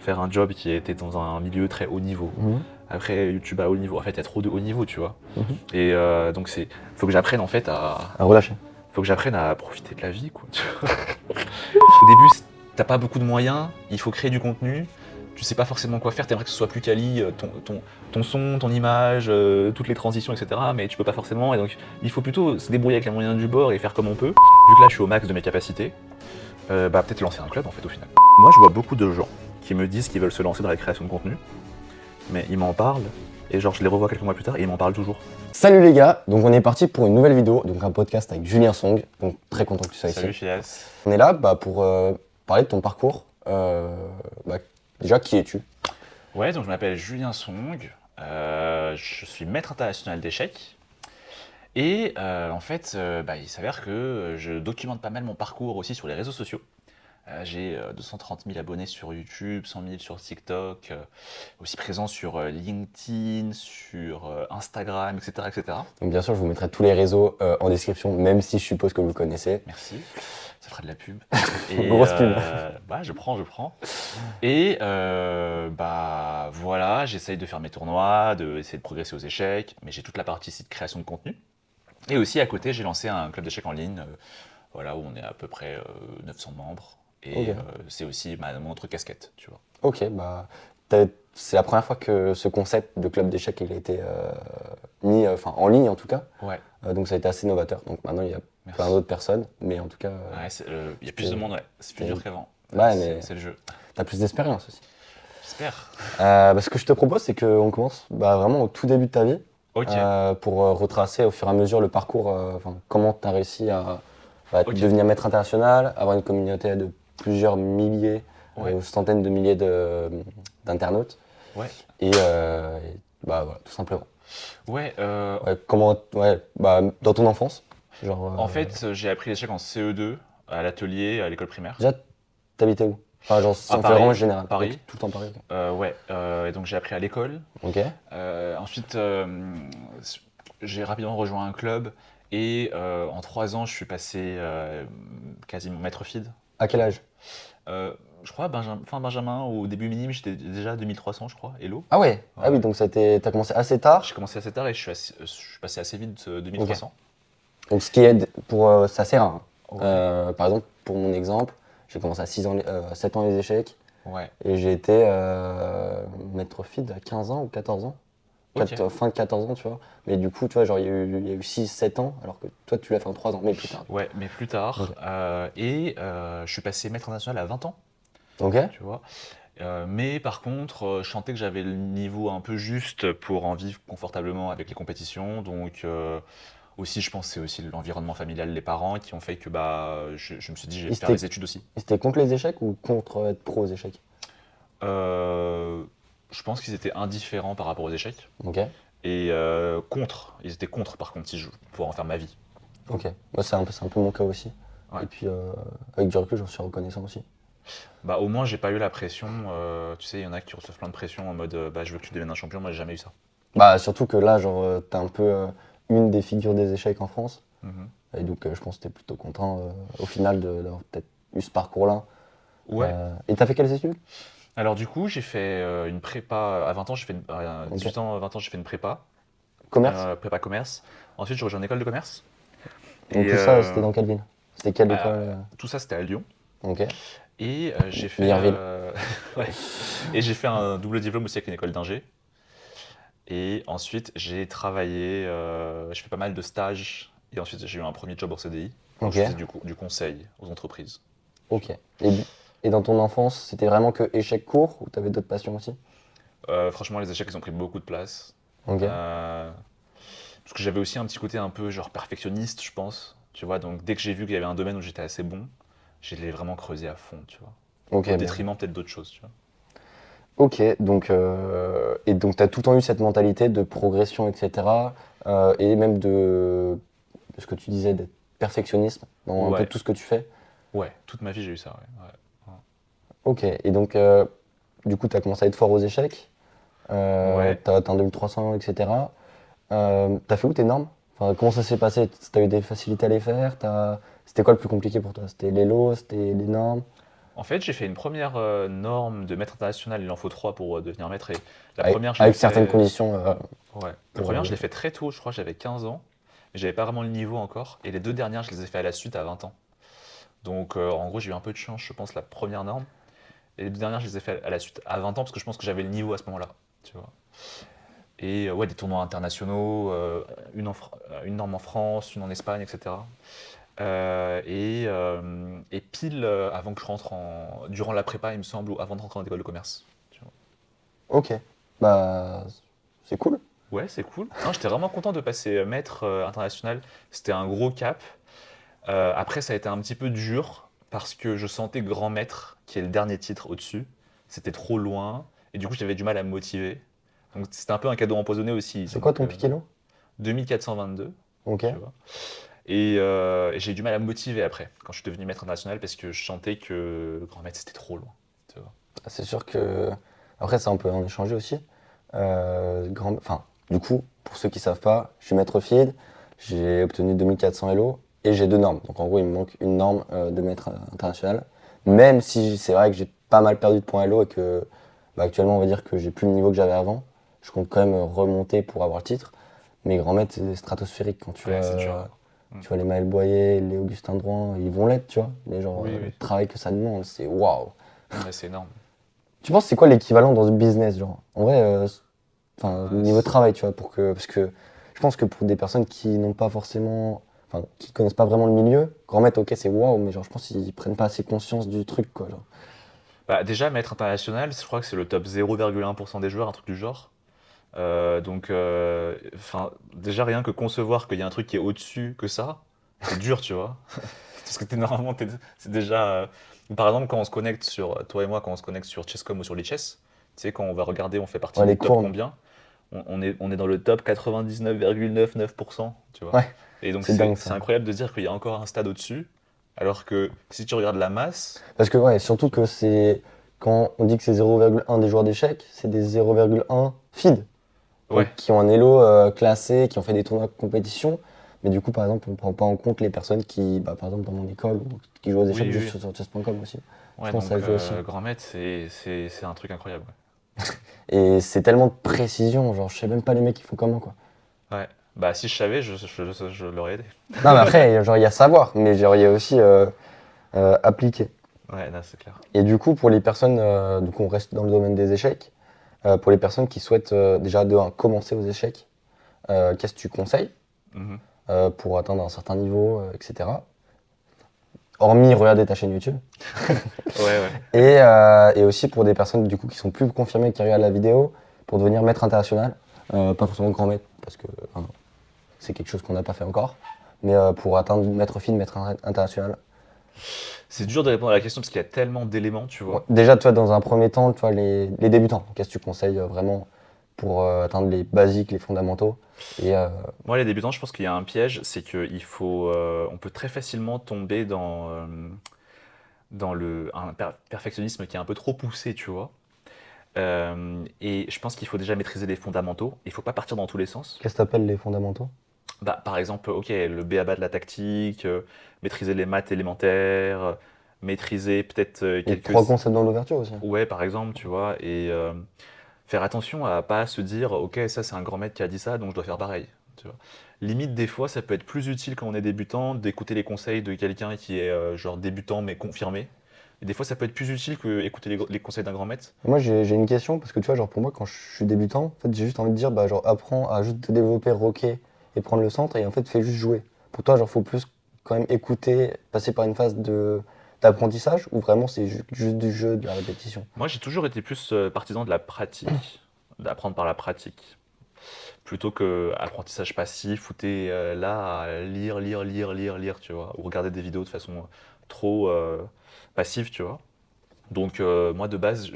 faire un job qui était dans un milieu très haut niveau. Après, YouTube à haut niveau. En fait, il y a trop de haut niveau, tu vois. Et donc, faut que j'apprenne en fait À relâcher. faut que j'apprenne à profiter de la vie, quoi. Tu vois. Au début, t'as pas beaucoup de moyens, il faut créer du contenu. Tu sais pas forcément quoi faire, t'aimerais que ce soit plus quali, ton son, ton image, toutes les transitions, etc. Mais tu peux pas forcément, et donc il faut plutôt se débrouiller avec les moyens du bord et faire comme on peut. Vu que là je suis au max de mes capacités, peut-être lancer un club en fait au final. Moi je vois beaucoup de gens qui me disent qu'ils veulent se lancer dans la création de contenu, mais ils m'en parlent, et genre je les revois quelques mois plus tard et ils m'en parlent toujours. Salut les gars, donc on est parti pour une nouvelle vidéo, donc un podcast avec Julien Song, donc très content que tu sois Salut ici. Fias. On est là pour parler de ton parcours. Déjà, qui es-tu? Ouais, donc je m'appelle Julien Song, je suis maître international d'échecs. Et en fait, il s'avère que je documente pas mal mon parcours aussi sur les réseaux sociaux. J'ai 230 000 abonnés sur YouTube, 100 000 sur TikTok, aussi présent sur LinkedIn, sur Instagram, etc., etc. Donc bien sûr, je vous mettrai tous les réseaux en description, même si je suppose que vous le connaissez. Merci, ça fera de la pub. Grosse pub. Je prends. Et voilà, j'essaye de faire mes tournois, d'essayer de progresser aux échecs, mais j'ai toute la partie ici de création de contenu. Et aussi à côté, j'ai lancé un club d'échecs en ligne, voilà, où on est à peu près 900 membres. Et Ok. c'est aussi mon autre casquette, tu vois. Ok, c'est la première fois que ce concept de club d'échecs il a été mis en ligne en tout cas. Ouais, Donc ça a été assez novateur. Donc maintenant il y a merci. plein d'autres personnes, mais en tout cas, Ouais, il y a plus de monde, ouais. C'est plus dur qu'avant. Ouais, mais C'est le jeu. t'as plus d'expérience aussi. J'espère. Ce que je te propose, c'est qu'on commence vraiment au tout début de ta vie, Ok, pour retracer au fur et à mesure le parcours, comment tu as réussi à ok. devenir maître international, avoir une communauté de plusieurs milliers, Ouais, centaines de milliers d'internautes, ouais. voilà, tout simplement. Ouais, Dans ton enfance, genre, en fait, j'ai appris l'échec en CE2, à l'atelier, à l'école primaire. déjà, t'habitais où? Enfin, genre, si À on fait vraiment Paris. général. Ok, Paris. tout le temps Paris. Ouais, et donc j'ai appris à l'école. Ok. Ensuite, j'ai rapidement rejoint un club et en 3 ans, je suis passé quasiment maître feed. À quel âge? Je crois fin Benjamin, au début minime, j'étais déjà à 2300, je crois, hello. Ah ouais. Ah oui, Ouais. donc t'as commencé assez tard. J'ai commencé assez tard et je suis passé assez vite Ok. 2300. Donc ce qui aide pour ça sert. Hein. Ouais, Par exemple, pour mon exemple, j'ai commencé à 7 ans les échecs ouais, et j'ai été maître feed à 15 ans ou 14 ans. ok. Fin de 14 ans, tu vois. Mais du coup, tu vois, genre il y a eu 6-7 ans, alors que toi, tu l'as fait en 3 ans, mais plus tard. Ouais, mais plus Ok. tard. Je suis passé maître national à 20 ans, Ok. tu vois. Mais par contre, je sentais que j'avais le niveau un peu juste pour en vivre confortablement avec les compétitions. Donc aussi, je pense que c'est aussi l'environnement familial, les parents qui ont fait que je me suis dit, je vais Et faire les études aussi. c'était contre les échecs ou contre être pro aux échecs? Euh, je pense qu'ils étaient indifférents par rapport aux échecs. Ok. Et ils étaient contre par contre si je pour en faire ma vie. Ok. Moi, c'est un peu mon cas aussi. Ouais. Et puis, avec du recul, j'en suis reconnaissant aussi. Bah au moins j'ai pas eu la pression, tu sais, il y en a qui reçoivent plein de pression en mode je veux que tu deviennes un champion, moi j'ai jamais eu ça. Bah, surtout que là, genre, t'es un peu une des figures des échecs en France. Mhm. Et donc, je pense que t'es plutôt content au final d'avoir peut-être eu ce parcours-là. Ouais. Et t'as fait quelles études? Alors du coup j'ai fait une prépa, à 20 ans j'ai fait Ok. 18 ans, 20 ans j'ai fait une prépa, Commerce? prépa commerce. Ensuite j'ai rejoint une école de commerce. Donc Et tout ça, c'était dans quelle ville? C'était quelle école? tout ça c'était à Lyon. Ok. Et j'ai fait Meilleure ville. ouais. Et j'ai fait un double diplôme aussi avec une école d'ingé. Et ensuite, j'ai travaillé, je fais pas mal de stages. Et ensuite, j'ai eu un premier job en CDI. Où Ok. je faisais du conseil aux entreprises. Tu Ok. vois. Et dans ton enfance, c'était vraiment que échec court ou t'avais d'autres passions aussi? Franchement, les échecs, ils ont pris beaucoup de place. Ok. Euh, Parce que j'avais aussi un petit côté un peu genre perfectionniste, je pense. Tu vois, donc dès que j'ai vu qu'il y avait un domaine où j'étais assez bon, je l'ai vraiment creusé à fond, tu vois. Ok, Au bien. détriment peut-être d'autres choses, tu vois. Ok, donc tu as tout le temps eu cette mentalité de progression, etc. Et même de ce que tu disais, d'être perfectionniste dans un peu Ouais, tout ce que tu fais. ouais, toute ma vie j'ai eu ça, ouais. Ouais. Ok, et donc du coup tu as commencé à être fort aux échecs, Ouais. tu as atteint 2300, etc. Tu as fait où tes normes? Enfin, comment ça s'est passé? Tu as eu des facilités à les faire? C'était quoi le plus compliqué pour toi? C'était les lots, c'était les normes? En fait, j'ai fait une première norme de maître international, il en faut 3 pour devenir maître. Et la Avec, première, je l'ai avec certaines fait. conditions Ouais. La pour. première, je l'ai fait très tôt, je crois, j'avais 15 ans. Mais j'avais pas vraiment le niveau encore. Et les 2 dernières, je les ai fait à la suite à 20 ans. Donc en gros, j'ai eu un peu de chance, je pense, la première norme. Et les 2 dernières, je les ai fait à la suite à 20 ans parce que je pense que j'avais le niveau à ce moment-là. Tu vois. Et ouais, des tournois internationaux, une norme en France, une en Espagne, etc. Et pile avant que je rentre durant la prépa, il me semble, ou avant de rentrer en école de commerce. Tu vois. Ok, bah c'est cool. Ouais, c'est cool. Non, j'étais vraiment content de passer maître international. C'était un gros cap. Après, ça a été un petit peu dur parce que je sentais grand maître, qui est le dernier titre au-dessus. C'était trop loin et du coup, j'avais du mal à me motiver. Donc, c'était un peu un cadeau empoisonné aussi. C'est quoi Donc, ton piquelo? 2422, Ok. tu vois. Et j'ai eu du mal à me motiver après, quand je suis devenu maître international, parce que je sentais que grand maître, c'était trop loin. Tu vois. C'est sûr que. Après, ça, on peut en échanger aussi. Enfin, du coup, pour ceux qui savent pas, je suis maître FID, j'ai obtenu 2400 Elo et j'ai 2 normes. Donc en gros, il me manque une norme de maître international. Même si c'est vrai que j'ai pas mal perdu de points Elo et que bah, actuellement, on va dire que j'ai plus le niveau que j'avais avant. Je compte quand même remonter pour avoir le titre. Mais grand maître, c'est stratosphérique quand Ouais, c'est dur. Mm. tu vois les Maël Boyer, les Augustin Drouin, ils vont l'être, tu vois. Mais genre, Oui, le oui. travail que ça demande, c'est waouh. Non, mais c'est énorme. Tu penses c'est quoi l'équivalent dans ce business, genre? En vrai, enfin, Euh, niveau travail, tu vois, parce que je pense que pour des personnes qui n'ont pas forcément, enfin, qui connaissent pas vraiment le milieu, grand maître, ok, c'est waouh, mais genre, je pense qu'ils prennent pas assez conscience du truc, quoi, genre. Bah, déjà, maître international, je crois que c'est le top 0,1% des joueurs, un truc du genre. Donc, déjà, rien que concevoir qu'il y a un truc qui est au-dessus que ça, c'est dur, tu vois. Parce que normalement, c'est déjà. Par exemple, quand on se connecte sur. Toi et moi, quand on se connecte sur Chesscom ou sur Lichess, tu sais, quand on va regarder, on fait partie Ouais, les du top courbes, combien, on est dans le top 99,99%, tu vois. ouais, Et donc, c'est dingue c'est ça. incroyable de se dire qu'il y a encore un stade au-dessus, alors que si tu regardes la masse. Parce que, ouais, surtout Tu vois. que c'est, quand on dit que c'est 0,1 des joueurs d'échecs, c'est des 0,1 feed. Ouais, Donc qui ont un elo classé, qui ont fait des tournois de compétition. Mais du coup, par exemple, on ne prend pas en compte les personnes qui, bah, par exemple, dans mon école, ou qui jouent aux échecs oui, juste oui. sur chess.com aussi. Je Ouais, pense que ça donc joue aussi. Grand Maître, c'est un truc incroyable. Et c'est tellement de précision, genre, je sais même pas les mecs qui font comment, quoi. Ouais. Bah, si je savais, je l'aurais aidé. Non, mais après, genre, il y a savoir, mais genre, il y a aussi appliquer. Ouais, là, c'est clair. Et du coup, pour les personnes, du coup, on reste dans le domaine des échecs. Pour les personnes qui souhaitent déjà, de un, commencer aux échecs, qu'est-ce que tu conseilles Mhm. pour atteindre un certain niveau, etc. Hormis regarder ta chaîne YouTube. Ouais, ouais. Et aussi pour des personnes du coup qui sont plus confirmées qui regardent la vidéo, pour devenir maître international, pas forcément grand maître, parce que c'est quelque chose qu'on n'a pas fait encore, mais pour atteindre maître fin, maître international. C'est dur de répondre à la question parce qu'il y a tellement d'éléments, tu Ouais, vois. déjà, toi, dans un premier temps, tu vois, les débutants, qu'est-ce que tu conseilles vraiment pour atteindre les basiques, les fondamentaux et Moi, les débutants, je pense qu'il y a un piège, c'est on peut très facilement tomber dans un perfectionnisme qui est un peu trop poussé, tu vois. Et je pense qu'il faut déjà maîtriser les fondamentaux. Il faut pas partir dans tous les sens. qu'est-ce que t'appelles les fondamentaux? Bah, par exemple, ok, le b.a.-ba de la tactique, maîtriser les maths élémentaires, maîtriser peut-être Les quelques. 3 concepts dans l'ouverture aussi. Ouais, par exemple, tu vois, et faire attention à pas se dire, ok, ça c'est un grand maître qui a dit ça, donc je dois faire pareil. Tu vois. Limite, des fois, ça peut être plus utile quand on est débutant d'écouter les conseils de quelqu'un qui est genre débutant mais confirmé. Et des fois, ça peut être plus utile que écouter les conseils d'un grand maître. Moi, j'ai une question, parce que tu vois, genre pour moi, quand je suis débutant, en fait, j'ai juste envie de dire, bah, genre, apprends à juste te développer, rocker et prendre le centre, et en fait, fais juste jouer. Pour toi, genre, faut plus quand même écouter, passer par une phase d'apprentissage, ou vraiment c'est juste du jeu, de la répétition. Moi, j'ai toujours été plus partisan de la pratique, d'apprendre par la pratique, plutôt que apprentissage passif où tu es là à lire, lire, lire, lire, lire, tu vois, ou regarder des vidéos de façon trop passive, tu vois. Donc moi de base,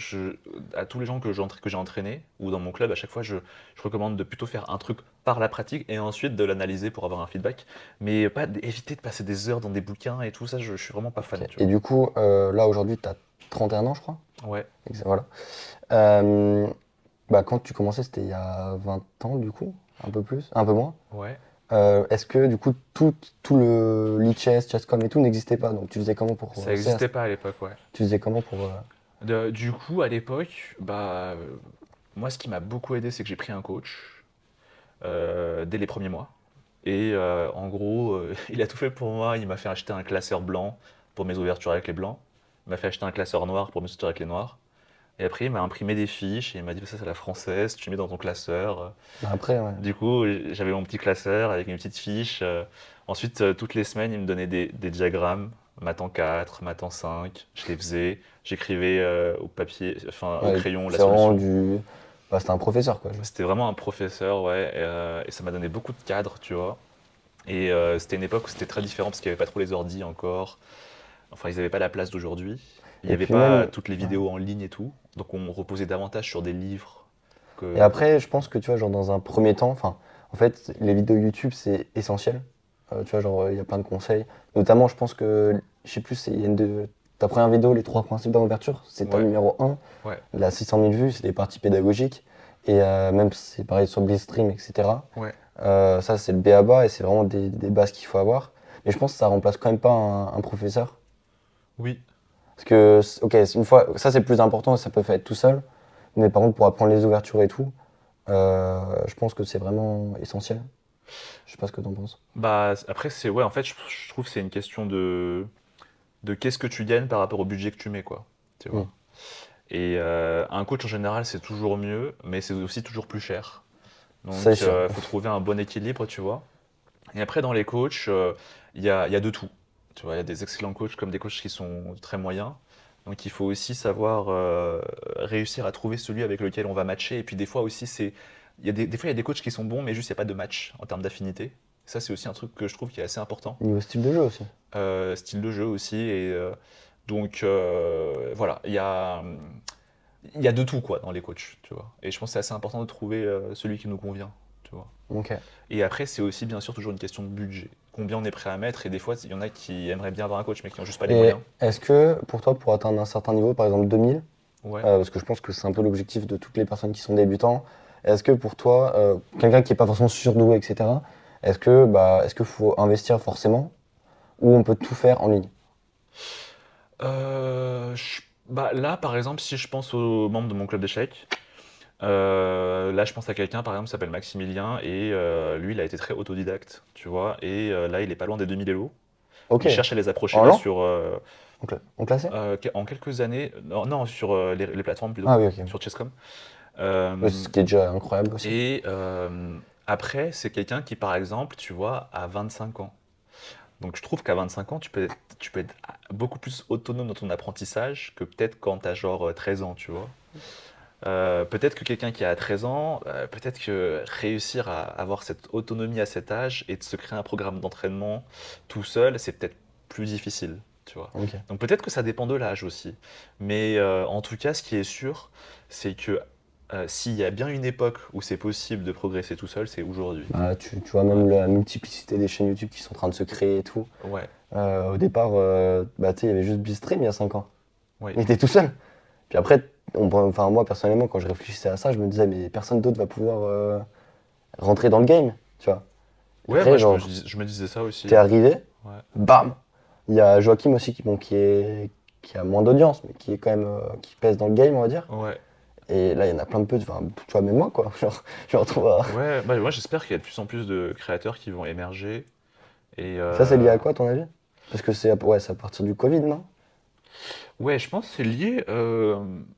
à tous les gens que j'ai entraînés, ou dans mon club, à chaque fois je recommande de plutôt faire un truc par la pratique et ensuite de l'analyser pour avoir un feedback. Mais pas éviter de passer des heures dans des bouquins et tout ça, je suis vraiment pas fan, Ok. tu Et vois. du coup, là, aujourd'hui, tu as 31 ans, je crois. Ouais, Voilà. Euh, bah, quand tu commençais, c'était il y a 20 ans, du coup, un peu plus, un peu moins. ouais. Est-ce que du coup tout le Lichess, Chess.com et tout n'existait pas? Donc tu faisais comment pour Ça n'existait pas à l'époque, ouais. tu faisais comment pour Du coup, à l'époque, moi, ce qui m'a beaucoup aidé, c'est que j'ai pris un coach dès les premiers mois. Et en gros, il a tout fait pour moi. Il m'a fait acheter un classeur blanc pour mes ouvertures avec les blancs. Il m'a fait acheter un classeur noir pour mes ouvertures avec les noirs. Et après, il m'a imprimé des fiches et il m'a dit, ça c'est la française, tu mets dans ton classeur. après? Ouais. Du coup, j'avais mon petit classeur avec une petite fiche. Ensuite, toutes les semaines, il me donnait des diagrammes, maths en 4, maths en 5. Je les faisais, j'écrivais au papier, enfin au Ouais, crayon la c'est vraiment solution. bah, c'était un professeur quoi. C'était vraiment un professeur, ouais, et ça m'a donné beaucoup de cadres, tu vois. Et c'était une époque où c'était très différent parce qu'il n'y avait pas trop les ordis encore. Enfin, ils n'avaient pas la place d'aujourd'hui. Il n'y Et avait puis pas même, toutes les ouais. vidéos en ligne et tout. Donc on reposait davantage sur des livres Et que... après, je pense que tu vois, genre dans un premier temps, enfin, en fait, les vidéos YouTube c'est essentiel. Tu vois, genre il y a plein de conseils. Notamment, je pense que, je sais plus, il y a ta première vidéo, les 3 principes d'ouverture, c'est ta Ouais, numéro 1. ouais, Elle a 600 000 vues, c'est des parties pédagogiques. Et même c'est pareil sur Blitzstream, etc. ouais. Ça, c'est le b.a.-ba et c'est vraiment des bases qu'il faut avoir. Mais je pense que ça remplace quand même pas un professeur. Oui, Parce que, ok, une fois, ça c'est plus important, ça peut faire être tout seul. Mais par contre, pour apprendre les ouvertures et tout, je pense que c'est vraiment essentiel. Je sais pas ce que t'en penses. après, c'est... Ouais, en fait, je trouve que c'est une question de qu'est-ce que tu gagnes par rapport au budget que tu mets, quoi. Tu Hmm. vois. Et un coach, en général, c'est toujours mieux, mais c'est aussi toujours plus cher. C'est Donc, sûr. il faut trouver un bon équilibre, tu vois. Et après, dans les coachs, il y a de tout. Tu vois, il y a des excellents coachs comme des coachs qui sont très moyens. Donc, il faut aussi savoir réussir à trouver celui avec lequel on va matcher. Et puis, des fois aussi, des fois, il y a des coachs qui sont bons, mais juste, il n'y a pas de match en termes d'affinité. Ça, c'est aussi un truc que je trouve qui est assez important. Niveau style de jeu aussi. Style de jeu aussi. Et donc, voilà, il y a de tout, quoi, dans les coachs, tu vois. Et je pense que c'est assez important de trouver celui qui nous convient, tu vois. Ok. Et après, c'est aussi bien sûr toujours une question de budget. Combien on est prêt à mettre, et des fois, il y en a qui aimeraient bien avoir un coach, mais qui n'ont juste pas les Et moyens. est-ce que pour toi, pour atteindre un certain niveau, par exemple 2000, Ouais. parce que je pense que c'est un peu l'objectif de toutes les personnes qui sont débutants, est-ce que pour toi, quelqu'un qui n'est pas forcément surdoué, etc., est-ce qu'il faut investir forcément ou on peut tout faire en ligne? Là, par exemple, si je pense aux membres de mon club d'échecs, là, je pense à quelqu'un, par exemple, qui s'appelle Maximilien, et lui, il a été très autodidacte, tu vois, et là, il est pas loin des 2000 Elo. Ok. Il cherche à les approcher En là lent? sur, En classé? en quelques années, non, non, sur les plateformes plutôt, Ah oui, ok. sur Chess.com. Ouais, Euh, ce qui est déjà incroyable aussi. Et après, c'est quelqu'un qui, par exemple, tu vois, a 25 ans. Donc je trouve qu'à 25 ans, tu peux être beaucoup plus autonome dans ton apprentissage que peut-être quand tu as genre 13 ans, tu vois. Peut-être que quelqu'un qui a 13 ans, peut-être que réussir à avoir cette autonomie à cet âge et de se créer un programme d'entraînement tout seul, c'est peut-être plus difficile, tu vois. Ok. Donc peut-être que ça dépend de l'âge aussi. Mais en tout cas, ce qui est sûr, c'est que s'il y a bien une époque où c'est possible de progresser tout seul, c'est aujourd'hui. Bah, tu vois Ouais, même la multiplicité des chaînes YouTube qui sont en train de se créer et tout. ouais, Au départ, bah, tu sais, il y avait juste Bistream il y a 5 ans. ouais. Il était tout seul. Puis après, enfin, moi personnellement, quand je réfléchissais à ça, je me disais, mais personne d'autre va pouvoir rentrer dans le game, tu vois. Et Ouais, moi après, genre, je me disais ça aussi, t'es hein. arrivé, Ouais, bam! Il y a Joachim aussi qui a moins d'audience, mais qui est quand même, qui pèse dans le game, on va dire. ouais, Et là, il y en a plein de petits, enfin, tu vois, même moi, quoi. Genre, je me retrouve à. ouais. Moi j'espère qu'il y a de plus en plus de créateurs qui vont émerger. Et Ça, c'est lié à quoi, à ton avis? Parce que ouais, c'est à partir du Covid, non? ouais, je pense que c'est lié.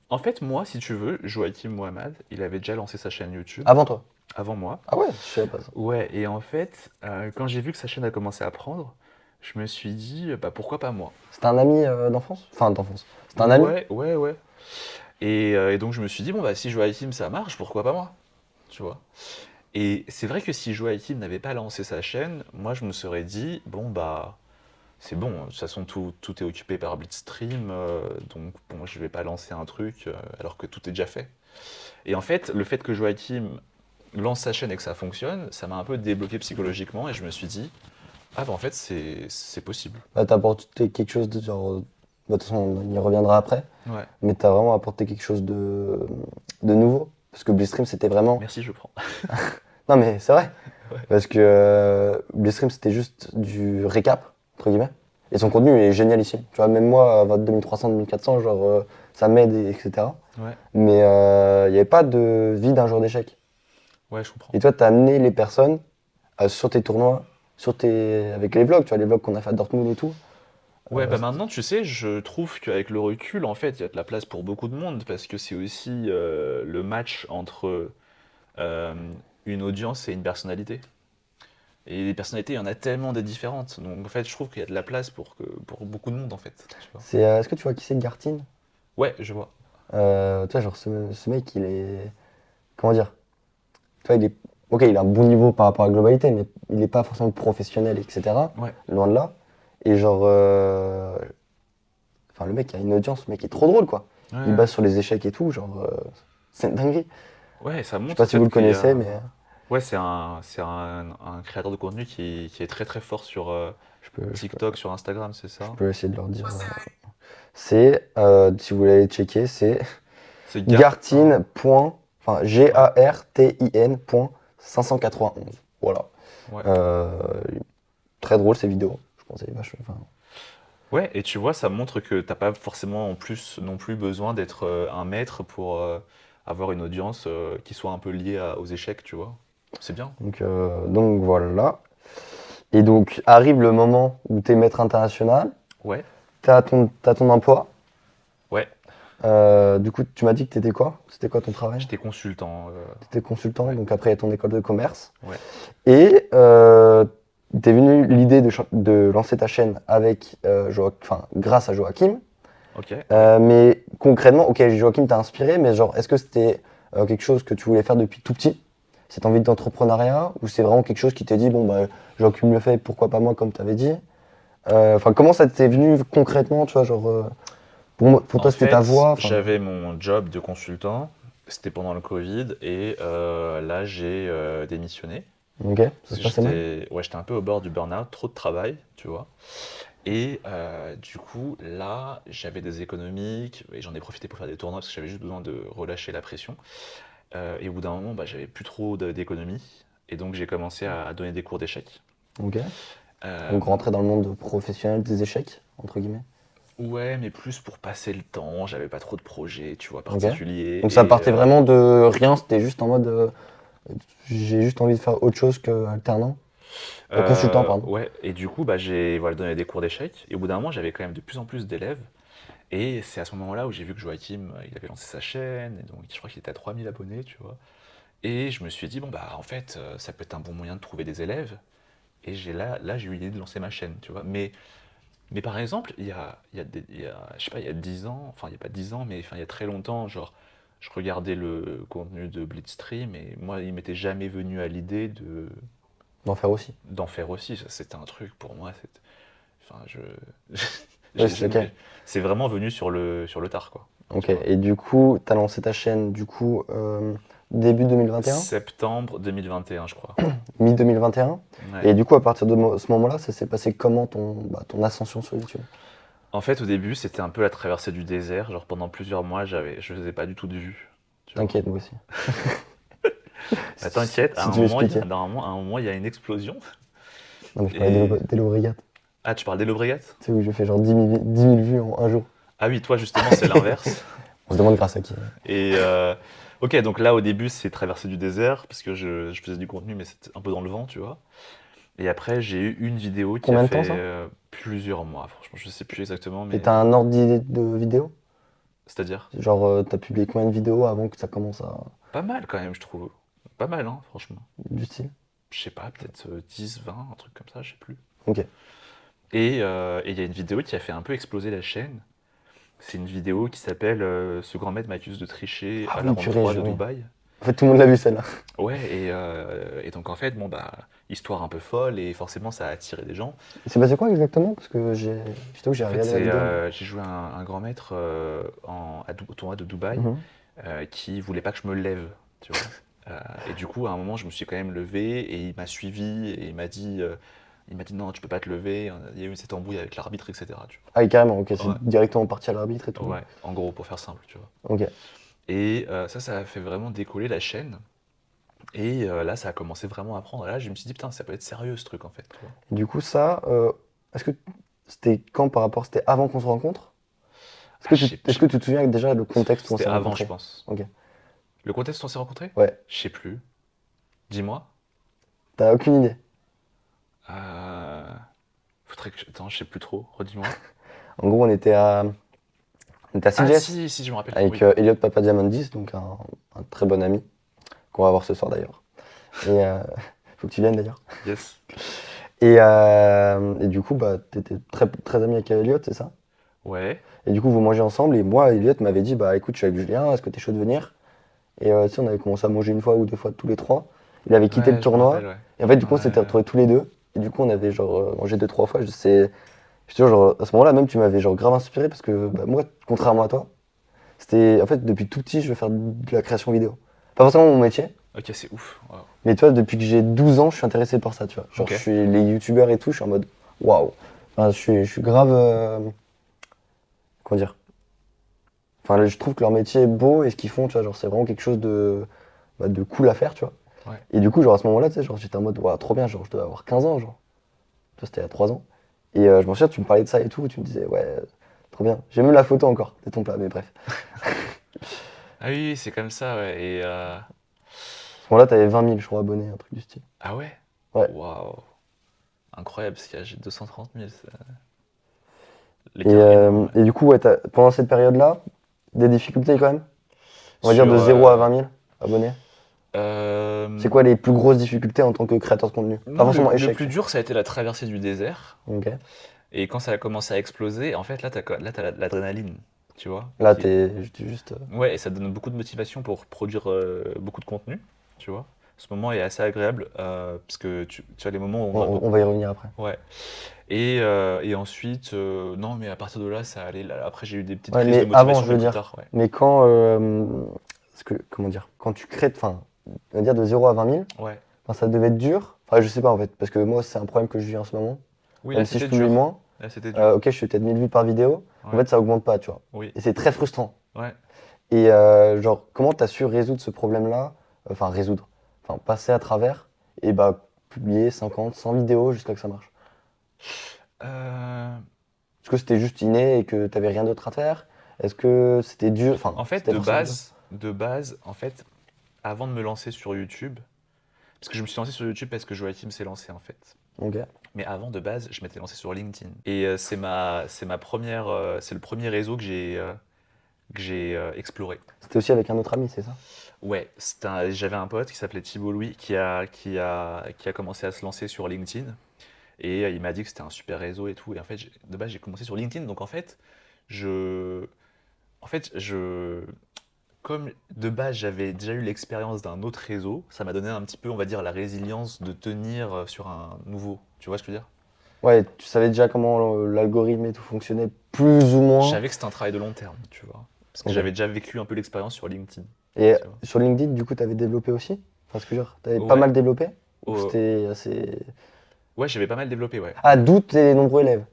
En fait, moi, si tu veux, Joachim Mohamed, il avait déjà lancé sa chaîne YouTube Avant toi. avant moi. Ah ouais, je savais pas ça. Ouais, et en fait, quand j'ai vu que sa chaîne a commencé à prendre, je me suis dit, bah pourquoi pas moi? C'était un ami d'enfance? Enfin, d'enfance. C'était un ami? Ouais, ouais, ouais. Et donc je me suis dit, bon, bah si Joachim ça marche, pourquoi pas moi? Tu vois? Et c'est vrai que si Joachim n'avait pas lancé sa chaîne, moi je me serais dit, bon, bah c'est bon, de toute façon tout est occupé par Blitzstream, donc bon, je vais pas lancer un truc alors que tout est déjà fait. Et en fait, le fait que Joachim lance sa chaîne et que ça fonctionne, ça m'a un peu débloqué psychologiquement et je me suis dit, ah bah en fait c'est possible. Bah, t'as apporté quelque chose de genre. Bah, de toute façon, on y reviendra après. Ouais, Mais t'as vraiment apporté quelque chose de nouveau. Parce que Blitzstream, c'était vraiment. merci, je prends. Non, mais c'est vrai. Parce que Blitzstream, c'était juste du récap, entre guillemets. Et son contenu est génial ici. Tu vois, même moi, à 2300, 2400, genre, ça m'aide, etc. Ouais, Mais il n'y avait pas de vie d'un joueur d'échecs. ouais, je comprends. Et toi, tu as amené les personnes sur tes tournois, avec les vlogs, tu vois, les vlogs qu'on a fait à Dortmund et tout. Ouais, bah C'était- maintenant, tu sais, je trouve qu'avec le recul, en fait, il y a de la place pour beaucoup de monde parce que c'est aussi le match entre euh, une audience et une personnalité. Et les personnalités, il y en a tellement des différentes. Donc, en fait, je trouve qu'il y a de la place pour beaucoup de monde, en fait. Tu vois. est-ce que tu vois qui c'est Gartin? Ouais, je vois. Tu vois, genre, ce mec, il est. Comment dire? Tu vois, il est. Ok, il a un bon niveau par rapport à la globalité, mais il n'est pas forcément professionnel, etc. Ouais, Loin de là. Et genre. Enfin, le mec a une audience, le mec est trop drôle, quoi. ouais, Il ouais. base sur les échecs et tout, genre. C'est une dinguerie. Ouais, ça Je sais montre pas en si vous fait le qu'il y connaissez, a. mais Ouais, c'est un créateur de contenu qui est très très fort sur je peux, je peux, TikTok, sur Instagram, c'est je ça? peux essayer de leur dire. C'est, si vous voulez aller checker, c'est C'est Gartin. Gartin. Enfin, Ouais, Gartin.591. Voilà. ouais. Euh, Très drôle ces vidéos. Je conseille vachement. Enfin, Ouais, et tu vois, ça montre que t'as pas forcément en plus non plus besoin d'être un maître pour avoir une audience qui soit un peu liée aux échecs, tu vois. C'est bien. donc voilà. Et donc arrive le moment où tu es maître international, Ouais, t'as ton emploi. ouais. Du coup, tu m'as dit que t'étais quoi? C'était quoi ton travail? J'étais consultant. T'étais consultant, Ouais, donc après il y a ton école de commerce. ouais. Et t'es venu l'idée de lancer ta chaîne avec enfin, grâce à Joachim. Ok, ouais. Mais concrètement, ok, Joachim t'a inspiré, mais genre, est-ce que c'était quelque chose que tu voulais faire depuis tout petit, cette envie d'entrepreneuriat, ou c'est vraiment quelque chose qui t'est dit, bon, bah, Joachim le fait, pourquoi pas moi, comme tu avais dit. Enfin, comment ça t'est venu concrètement, tu vois, genre, pour En toi, c'était ta fait, voix, enfin, j'avais mon job de consultant. C'était pendant le Covid et là, j'ai démissionné. ok, ça Parce se que passait mal. j'étais un peu au bord du burn-out, trop de travail, tu vois. Et du coup, là, j'avais des économies et j'en ai profité pour faire des tournois parce que j'avais juste besoin de relâcher la pression. Et au bout d'un moment, bah, j'avais plus trop d'économies. Et donc, j'ai commencé à donner des cours d'échecs. Ok. Euh, Donc, rentrer dans le monde professionnel des échecs, entre guillemets. ouais, mais plus pour passer le temps. J'avais pas trop de projets, tu vois, Ok. particuliers. Donc, ça Et partait vraiment de rien, c'était juste en mode, j'ai juste envie de faire autre chose que alternant. Consultant, pardon. ouais, et du coup, bah, j'ai voilà, donné des cours d'échecs. Et au bout d'un moment, j'avais quand même de plus en plus d'élèves. Et c'est à ce moment-là où j'ai vu que Joachim, il avait lancé sa chaîne. Et donc, je crois qu'il était à 3000 abonnés, tu vois. Et je me suis dit, bon, bah, en fait, ça peut être un bon moyen de trouver des élèves. Et là j'ai eu l'idée de lancer ma chaîne, tu vois. Mais par exemple, je sais pas, il y a 10 ans, enfin, il n'y a pas 10 ans, mais enfin, il y a très longtemps, genre, je regardais le contenu de Blitzstream et moi, il m'était jamais venu à l'idée D'en faire aussi. d'en faire aussi. Ça, c'était un truc pour moi, enfin, Oui, j'ai c'est ok. jamais, c'est vraiment venu sur le tard, quoi. Ok, Tu vois. et du coup, tu as lancé ta chaîne du coup début 2021, Septembre 2021, je crois. mi-2021. Et un. Ouais. Et du coup, à partir de ce moment-là, ça s'est passé comment ton ascension sur YouTube? En fait, au début, c'était un peu la traversée du désert. Genre, pendant plusieurs mois, je faisais pas du tout de vues, tu vois. T'inquiète, moi aussi. Bah, t'inquiète, Si tu veux expliquer. à un moment, il y a une explosion. Non, mais je parlais Et... d'Hello Brigade. Ah, tu parles d'Hello Brigade? Tu sais, où j'ai fait genre 10 000 vues en un jour. Ah oui, toi, justement, c'est l'inverse. On se demande grâce à qui. Et ok, donc là, au début, c'est traversée du désert, parce que je faisais du contenu, mais c'était un peu dans le vent, tu vois. Et après, j'ai eu une vidéo qui a Combien de fait temps ça? plusieurs mois, franchement, je sais plus exactement, Et mais... t'as un ordre d'idée de vidéo? C'est-à-dire? Genre, t'as publié combien de vidéos avant que ça commence à. Pas mal, quand même, je trouve. Pas mal, hein, franchement. Du style? Je sais pas, peut-être 10, 20, un truc comme ça, je sais plus. Ok. Et il y a une vidéo qui a fait un peu exploser la chaîne. C'est une vidéo qui s'appelle Ce grand maître m'accuse de tricher Ah à la oui, ronde purée, 3 de oui. Dubaï. En fait, tout le monde l'a vu celle-là. Ouais, et donc en fait, bon bah, histoire un peu folle, et forcément ça a attiré des gens. Il s'est passé quoi exactement? Parce que je t'avoue que j'ai En fait, regardé la vidéo, mais. j'ai joué un grand maître au tournoi de Dubaï Mhm. qui voulait pas que je me lève, tu vois. Et du coup, à un moment, je me suis quand même levé et il m'a suivi et il m'a dit non, tu peux pas te lever. Il y a eu cette embrouille avec l'arbitre, etc. Tu Ah oui, carrément, ok, c'est vois. directement parti à l'arbitre et tout. Ouais, en gros, pour faire simple, tu vois. Ok. Et ça a fait vraiment décoller la chaîne. Et là, ça a commencé vraiment à prendre. Et là, je me suis dit, putain, ça peut être sérieux ce truc en fait. Tu vois. Et du coup, ça, est-ce que c'était quand par rapport, c'était avant qu'on se rencontre? Ah, je sais- Est-ce que tu te souviens déjà le contexte où on C'était s'est avant, je rencontrés? pense. Ok. Le contexte où on s'est rencontrés? Ouais. Je sais plus. Dis-moi. T'as aucune idée. Euh... Faudrait que. Attends, je sais plus trop. Redis-moi. En gros, on était à Ah, CJS si, je me rappelle. avec Oui. Elliot Papadiamondis, donc un très bon ami qu'on va voir ce soir d'ailleurs. Et faut que tu viennes d'ailleurs. Yes. Et du coup, bah, t'étais très, très ami avec Elliot, c'est ça? Ouais. Et du coup, vous mangez ensemble. Et moi, Elliot m'avait dit, bah écoute, je suis avec Julien, est-ce que t'es chaud de venir? Et tu sais, on avait commencé à manger une fois ou deux fois tous les trois. Il avait quitté le Ouais, je me rappelle, tournoi. ouais. Et en fait, du coup, on s'était Ouais. retrouvés tous les deux. Et du coup, on avait genre mangé deux, trois fois. Je te jure, genre, à ce moment-là, même, tu m'avais genre grave inspiré parce que bah, moi, contrairement à toi, c'était en fait depuis tout petit, je veux faire de la création vidéo. Pas forcément mon métier, Ok, c'est ouf. Waouh. mais toi, depuis que j'ai 12 ans, je suis intéressé par ça, tu vois. Genre, Ok. je suis les youtubeurs et tout, je suis en mode waouh. Enfin, je suis grave. Comment dire? Enfin, je trouve que leur métier est beau et ce qu'ils font, tu vois, genre, c'est vraiment quelque chose de cool à faire, tu vois. Ouais. Et du coup, genre, à ce moment-là, tu sais, genre, j'étais en mode waouh, trop bien, genre, je dois avoir 15 ans, genre. Toi, c'était il y a 3 ans. Et je m'en souviens, tu me parlais de ça et tout, tu me disais, ouais, trop bien. J'ai même la photo encore de ton plat, mais bref. Ah oui, c'est comme ça, ouais. Et À ce moment-là, t'avais 20 000, je crois, abonnés, un truc du style. ah ouais. Ouais. Waouh. Incroyable, parce qu'il y a j'ai 230 000. Et, L'écart est énorme, ouais. et du coup, ouais, pendant cette période-là, des difficultés quand même? On va dire de Sur. 0 à 20 000 abonnés. C'est euh, quoi les plus grosses difficultés en tant que créateur de contenu? Pas Non, forcément le échec, plus tu dur, ça a été la traversée du désert. vois. Ok. Et quand ça a commencé à exploser, en fait, là, t'as l'adrénaline, tu vois. Là, t'es juste. Ouais, et ça donne beaucoup de motivation pour produire beaucoup de contenu, tu vois. Ce moment est assez agréable, parce que tu as les moments où on doit. On va y revenir après. Ouais. Et ensuite, non, mais à partir de là, ça allait. Après, j'ai eu des petites Ouais, crises de mais avant, motivation, je mais veux plus dire. tard, ouais. Mais quand. Comment dire? Quand tu crées. Enfin, on va dire de 0 à 20 000, Ouais. enfin, ça devait être dur. Enfin, je sais pas en fait, parce que moi, c'est un problème que je vis en ce moment. Oui, là, Même si je c'était publie dur. moins. Là, c'était dur. Ok, je fais peut-être 1000 vues par vidéo. En Ouais. fait, ça augmente pas, tu vois. Oui. Et c'est très frustrant. Ouais. Et genre, comment t'as su résoudre ce problème-là? Enfin, résoudre. Enfin, passer à travers et bah, publier 50, 100 vidéos jusqu'à que ça marche. Euh, Est-ce que c'était juste inné et que t'avais rien d'autre à faire? Est-ce que c'était dur? Enfin, En fait, c'était forcément dur. de base, en fait, avant de me lancer sur YouTube, parce que je me suis lancé sur YouTube parce que Joachim s'est lancé, en fait. Ok. Mais avant, de base, je m'étais lancé sur LinkedIn. Et c'est ma première, c'est le premier réseau que j'ai exploré. C'était aussi avec un autre ami, c'est ça? Ouais, j'avais un pote qui s'appelait Thibault Louis qui a commencé à se lancer sur LinkedIn. Et il m'a dit que c'était un super réseau et tout. Et en fait, de base, j'ai commencé sur LinkedIn. Donc je, en fait, je, comme de base, j'avais déjà eu l'expérience d'un autre réseau, ça m'a donné un petit peu, on va dire, la résilience de tenir sur un nouveau. Tu vois ce que je veux dire? Ouais, tu savais déjà comment l'algorithme et tout fonctionnait, plus ou Je moins. savais que c'était un travail de long terme, tu vois. Parce que Ok. j'avais déjà vécu un peu l'expérience sur LinkedIn, Et tu vois. sur LinkedIn, du coup, t'avais développé aussi? Enfin, ce que je veux dire, t'avais pas Ouais, mal développé? Ou euh, c'était assez. ouais, j'avais pas mal développé, ouais. Ah, d'où tes nombreux élèves?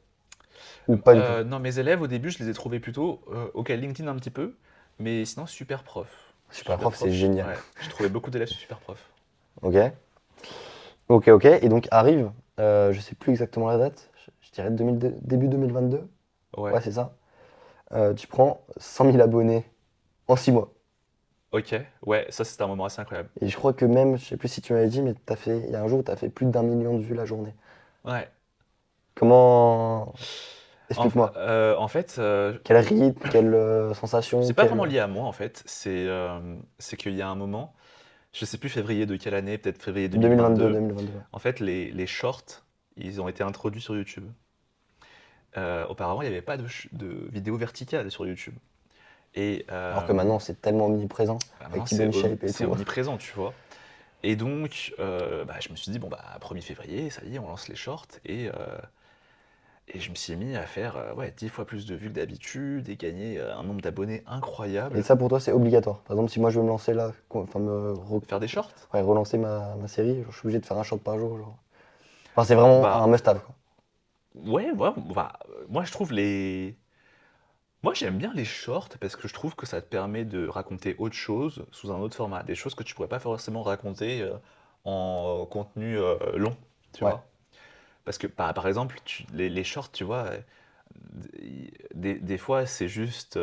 Ou pas du tout? Non, mes élèves, au début, je les ai trouvés plutôt, ok, LinkedIn un petit peu, mais sinon, super prof. Super Super prof, c'est prof, génial. ouais. J'ai trouvé beaucoup d'élèves sur super prof. Ok. Ok, ok. Et donc arrive, je sais plus exactement la date, je dirais début 2022. Ouais, Ouais, c'est ça. Tu prends 100 000 abonnés en 6 mois. ok, ouais, ça c'était un moment assez incroyable. Et je crois que même, je sais plus si tu m'avais dit, mais il y a un jour où tu as fait plus d'1 million de vues la journée. Ouais. Comment. Explique-moi. En fait, Quel rythme, quelle sensation, c'est pas vraiment quelle. lié à moi, en fait. C'est qu'il y a un moment, je sais plus février de quelle année, peut-être février 2022, 2022. 2022, ouais. En fait, les shorts, ils ont été introduits sur YouTube. Auparavant, il n'y avait pas de vidéos verticales sur YouTube. Et Alors que maintenant, c'est tellement omniprésent, bah, avec maintenant, T-Bone Shape et c'est tout. omniprésent, tu vois. Et donc, bah, je me suis dit, bon, bah, 1er février, ça y est, on lance les shorts. Et je me suis mis à faire ouais, 10 fois plus de vues que d'habitude et gagner un nombre d'abonnés Et incroyable. ça, pour toi, c'est obligatoire. Par exemple, si moi, je veux me lancer là, enfin, Faire des shorts? ouais, relancer ma série, genre, je suis obligé de faire un short par jour, genre. Enfin, c'est vraiment un Bah, must-have, quoi. ouais, ouais, bah, moi je trouve les. Moi, j'aime bien les shorts parce que je trouve que ça te permet de raconter autre chose sous un autre format, des choses que tu pourrais pas forcément raconter en contenu long, tu Ouais. vois. Parce que par exemple, les shorts, tu vois, des fois, c'est juste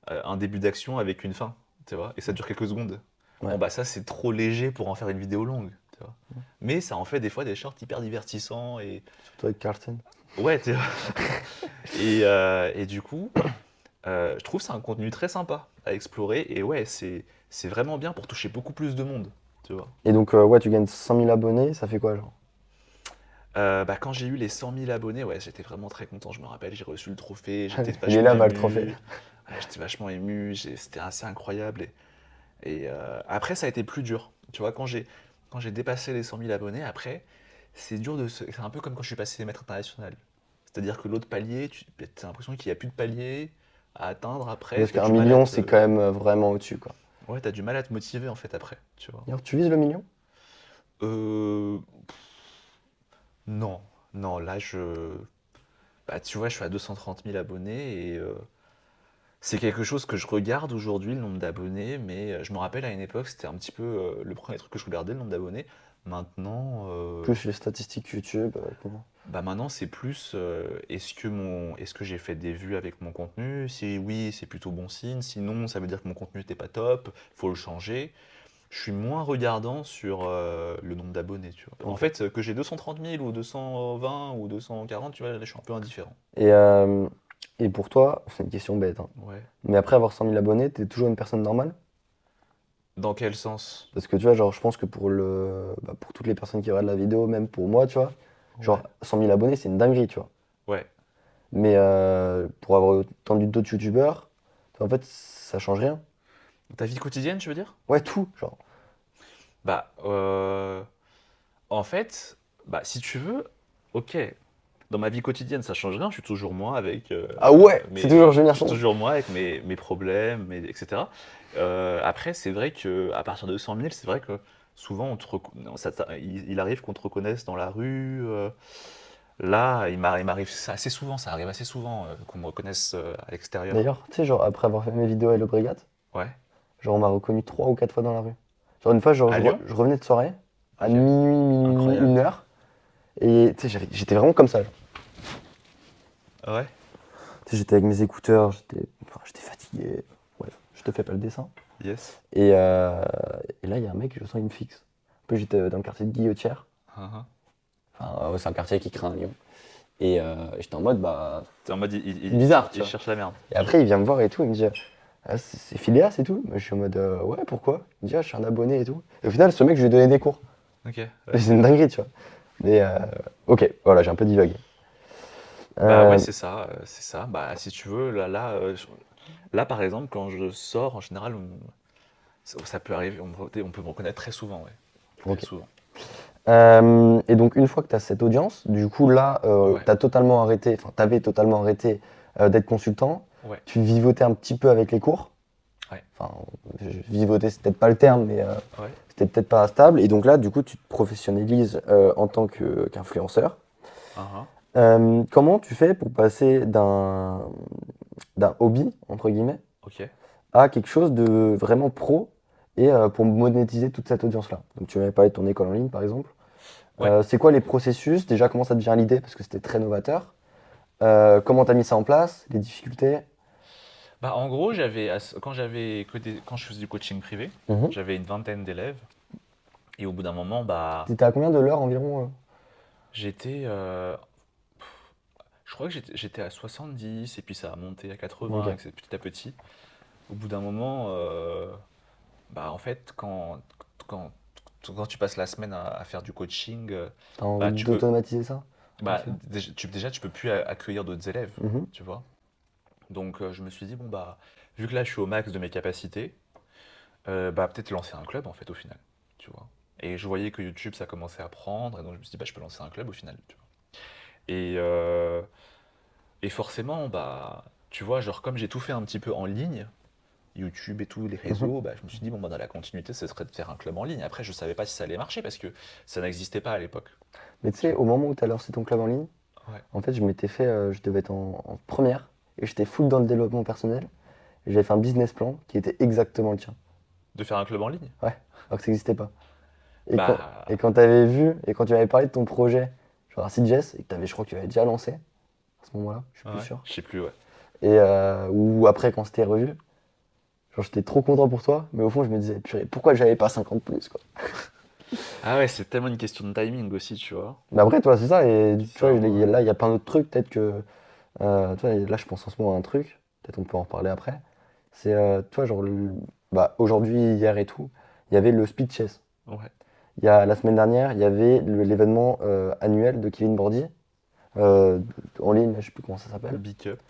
un début d'action avec une fin, tu vois, et ça dure quelques secondes. Ouais. Bon, bah ça, c'est trop léger pour en faire une vidéo longue, tu vois. Mais ça en fait des fois des shorts hyper divertissants et Surtout avec Carlton. ouais, tu vois. Et du coup, je trouve que c'est un contenu très sympa à explorer et ouais, c'est vraiment bien pour toucher beaucoup plus de monde, tu vois. Et donc, ouais, tu gagnes 100 000 abonnés, ça fait quoi, genre? Bah, quand j'ai eu les 100 000 abonnés, ouais, j'étais vraiment très content. Je me rappelle, j'ai reçu le trophée, j'étais Il est vachement là-bas, le trophée. ému. Ouais, j'étais vachement ému, c'était assez incroyable. Après, ça a été plus dur. Tu vois, quand j'ai dépassé les 100 000 abonnés, après, c'est dur c'est un peu comme quand je suis passé maître international. C'est-à-dire que l'autre palier, tu as l'impression qu'il n'y a plus de palier à atteindre après, Parce tu as qu'un du mal à million, c'est quand te... même vraiment au-dessus, quoi. Ouais, t'as du mal à te motiver en fait après, tu vois. D'ailleurs, tu vises le million? Euh... Non, non, là Bah, tu vois, je suis à 230 000 abonnés et c'est quelque chose que je regarde aujourd'hui, le nombre d'abonnés, mais je me rappelle à une époque, c'était un petit peu le premier truc que je regardais, le nombre d'abonnés. Maintenant, Plus les statistiques YouTube, comment? bah maintenant c'est plus est-ce que j'ai fait des vues avec mon contenu? Si oui, c'est plutôt bon signe. Sinon, ça veut dire que mon contenu n'était pas top, faut le changer. Je suis moins regardant sur le nombre d'abonnés, tu vois. En Ok. fait, que j'ai 230 000 ou 220 ou 240, tu vois, là, je suis un peu indifférent. Et, euh, et pour toi, c'est une question bête, hein. Ouais. Mais après avoir 100 000 abonnés, t'es toujours une personne normale? Dans quel sens? Parce que tu vois, genre, je pense que pour toutes les personnes qui regardent la vidéo, même pour moi, tu vois, genre, Ouais. 100 000 abonnés, c'est une dinguerie, tu vois. Ouais. Mais pour avoir entendu d'autres youtubeurs, en fait, ça change rien. Ta vie quotidienne, tu veux dire? Ouais, tout, genre. Bah, en fait, bah, si tu veux, ok. Dans ma vie quotidienne, ça change rien. Je suis toujours moi avec Ah ouais, c'est toujours je suis génération. toujours moi avec mes problèmes, etc. Après, c'est vrai que à partir de 100 000, c'est vrai que souvent non, il arrive qu'on te reconnaisse dans la rue. Là, il m'arrive ça assez souvent. Ça arrive assez souvent qu'on me reconnaisse à l'extérieur. D'ailleurs, tu sais, genre, après avoir fait mes vidéos à Brigade, Ouais. genre, on m'a reconnu 3 ou 4 fois dans la rue. Genre, une fois, genre, À Lyon? je revenais de soirée, à Ok. minuit, minuit, et demi, Incroyable. 1 heure, et tu sais, j'étais vraiment comme ça, genre. Ouais. Tu sais, j'étais avec mes écouteurs, j'étais fatigué. Bref, je te fais pas le dessin. Yes. Et là, il y a un mec, je sens, il me fixe. Un peu, j'étais dans le quartier de Guillotière. Uhum. Enfin, ouais, c'est un quartier qui craint à Lyon. Et j'étais en mode, bah, T'es en mode, c'est bizarre, tu il vois. cherche la merde. Et après, il vient me voir et tout, il me dit, ah, c'est Phileas et tout. Moi, je suis en mode, ouais, pourquoi? Il me dit, ah, je suis un abonné et tout. Et au final, ce mec, je lui ai donné des cours. Ok. Ouais. C'est une dinguerie, tu vois. Mais, ok, voilà, j'ai un peu divagué. Bah ouais, Euh, c'est ça, c'est ça. Bah si tu veux, là par exemple, quand je sors, en général, ça peut arriver, on peut me reconnaître très souvent, ouais. Très ok. souvent. Et donc, une fois que tu as cette audience, du coup, là, Ouais, tu as totalement arrêté, enfin, tu avais totalement arrêté d'être consultant. ouais, Tu vivotais un petit peu avec les cours. ouais, Enfin, vivoter, c'est peut-être pas le terme, mais ouais. c'était peut-être pas stable. Et donc là, du coup, tu te professionnalises en tant qu'influenceur. Uhum. Comment tu fais pour passer d'un hobby, entre guillemets, Ok. à quelque chose de vraiment pro et pour monétiser toute cette audience-là? Donc, tu m'avais parlé de ton école en ligne, par exemple. Ouais. C'est quoi les processus? Déjà, comment ça te vient l'idée? Parce que c'était très novateur. Comment tu as mis ça en place? Les difficultés? Bah en gros, quand je faisais du coaching privé, Mhm. j'avais une vingtaine d'élèves. Et au bout d'un moment, bah T'étais à combien de l'heure environ? j'étais, je crois que j'étais à 70 et puis ça a monté à Ok. 80 et que c'est petit à petit. Au bout d'un moment, bah, en fait, quand, quand tu passes la semaine à faire du coaching, T'as envie bah, d'automatiser ça aussi? déjà, tu peux plus accueillir d'autres élèves, Mhm. tu vois. Donc, je me suis dit, bon, bah, vu que là, je suis au max de mes capacités, bah, peut-être lancer un club, en fait, au final, tu vois. Et je voyais que YouTube, ça commençait à prendre, et donc je me suis dit, bah, je peux lancer un club au final, tu vois. Et, euh, et forcément, bah, tu vois, genre, comme j'ai tout fait un petit peu en ligne, YouTube et tous les Mhm. réseaux, bah, je me suis dit, bon, bah, dans la continuité, ce serait de faire un club en ligne. Après, je savais pas si ça allait marcher parce que ça n'existait pas à l'époque. Mais tu Tu sais, vois. au moment où tu as lancé ton club en ligne, Ouais. en fait, je m'étais fait, je devais être en première, et j'étais full dans le développement personnel. Et j'avais fait un business plan qui était exactement le tien, De faire un club en ligne? alors que ça n'existait pas. Et quand, Bah, et quand t'avais vu, et quand tu m'avais parlé de ton projet, genre à CJS, et que je crois que tu l'avais déjà lancé à ce moment-là, je suis plus ouais, sûr. je sais plus, ouais. Et ou après quand c'était revu, genre j'étais trop content pour toi, mais au fond je me disais, purée, pourquoi j'avais pas 50 plus quoi. Ah ouais, c'est tellement une question de timing aussi, tu vois. Mais après, toi, c'est ça, et tu C'est vois, un, là, il y a plein d'autres trucs, peut-être que. Tu vois, là, je pense en ce moment à un truc, peut-être on peut en reparler après. C'est, tu vois, genre, bah, aujourd'hui, hier et tout, il y avait le speed chess. ouais, La semaine dernière, il y avait l'événement annuel de Kevin Bordy, euh, en ligne, je sais plus comment ça s'appelle. big up.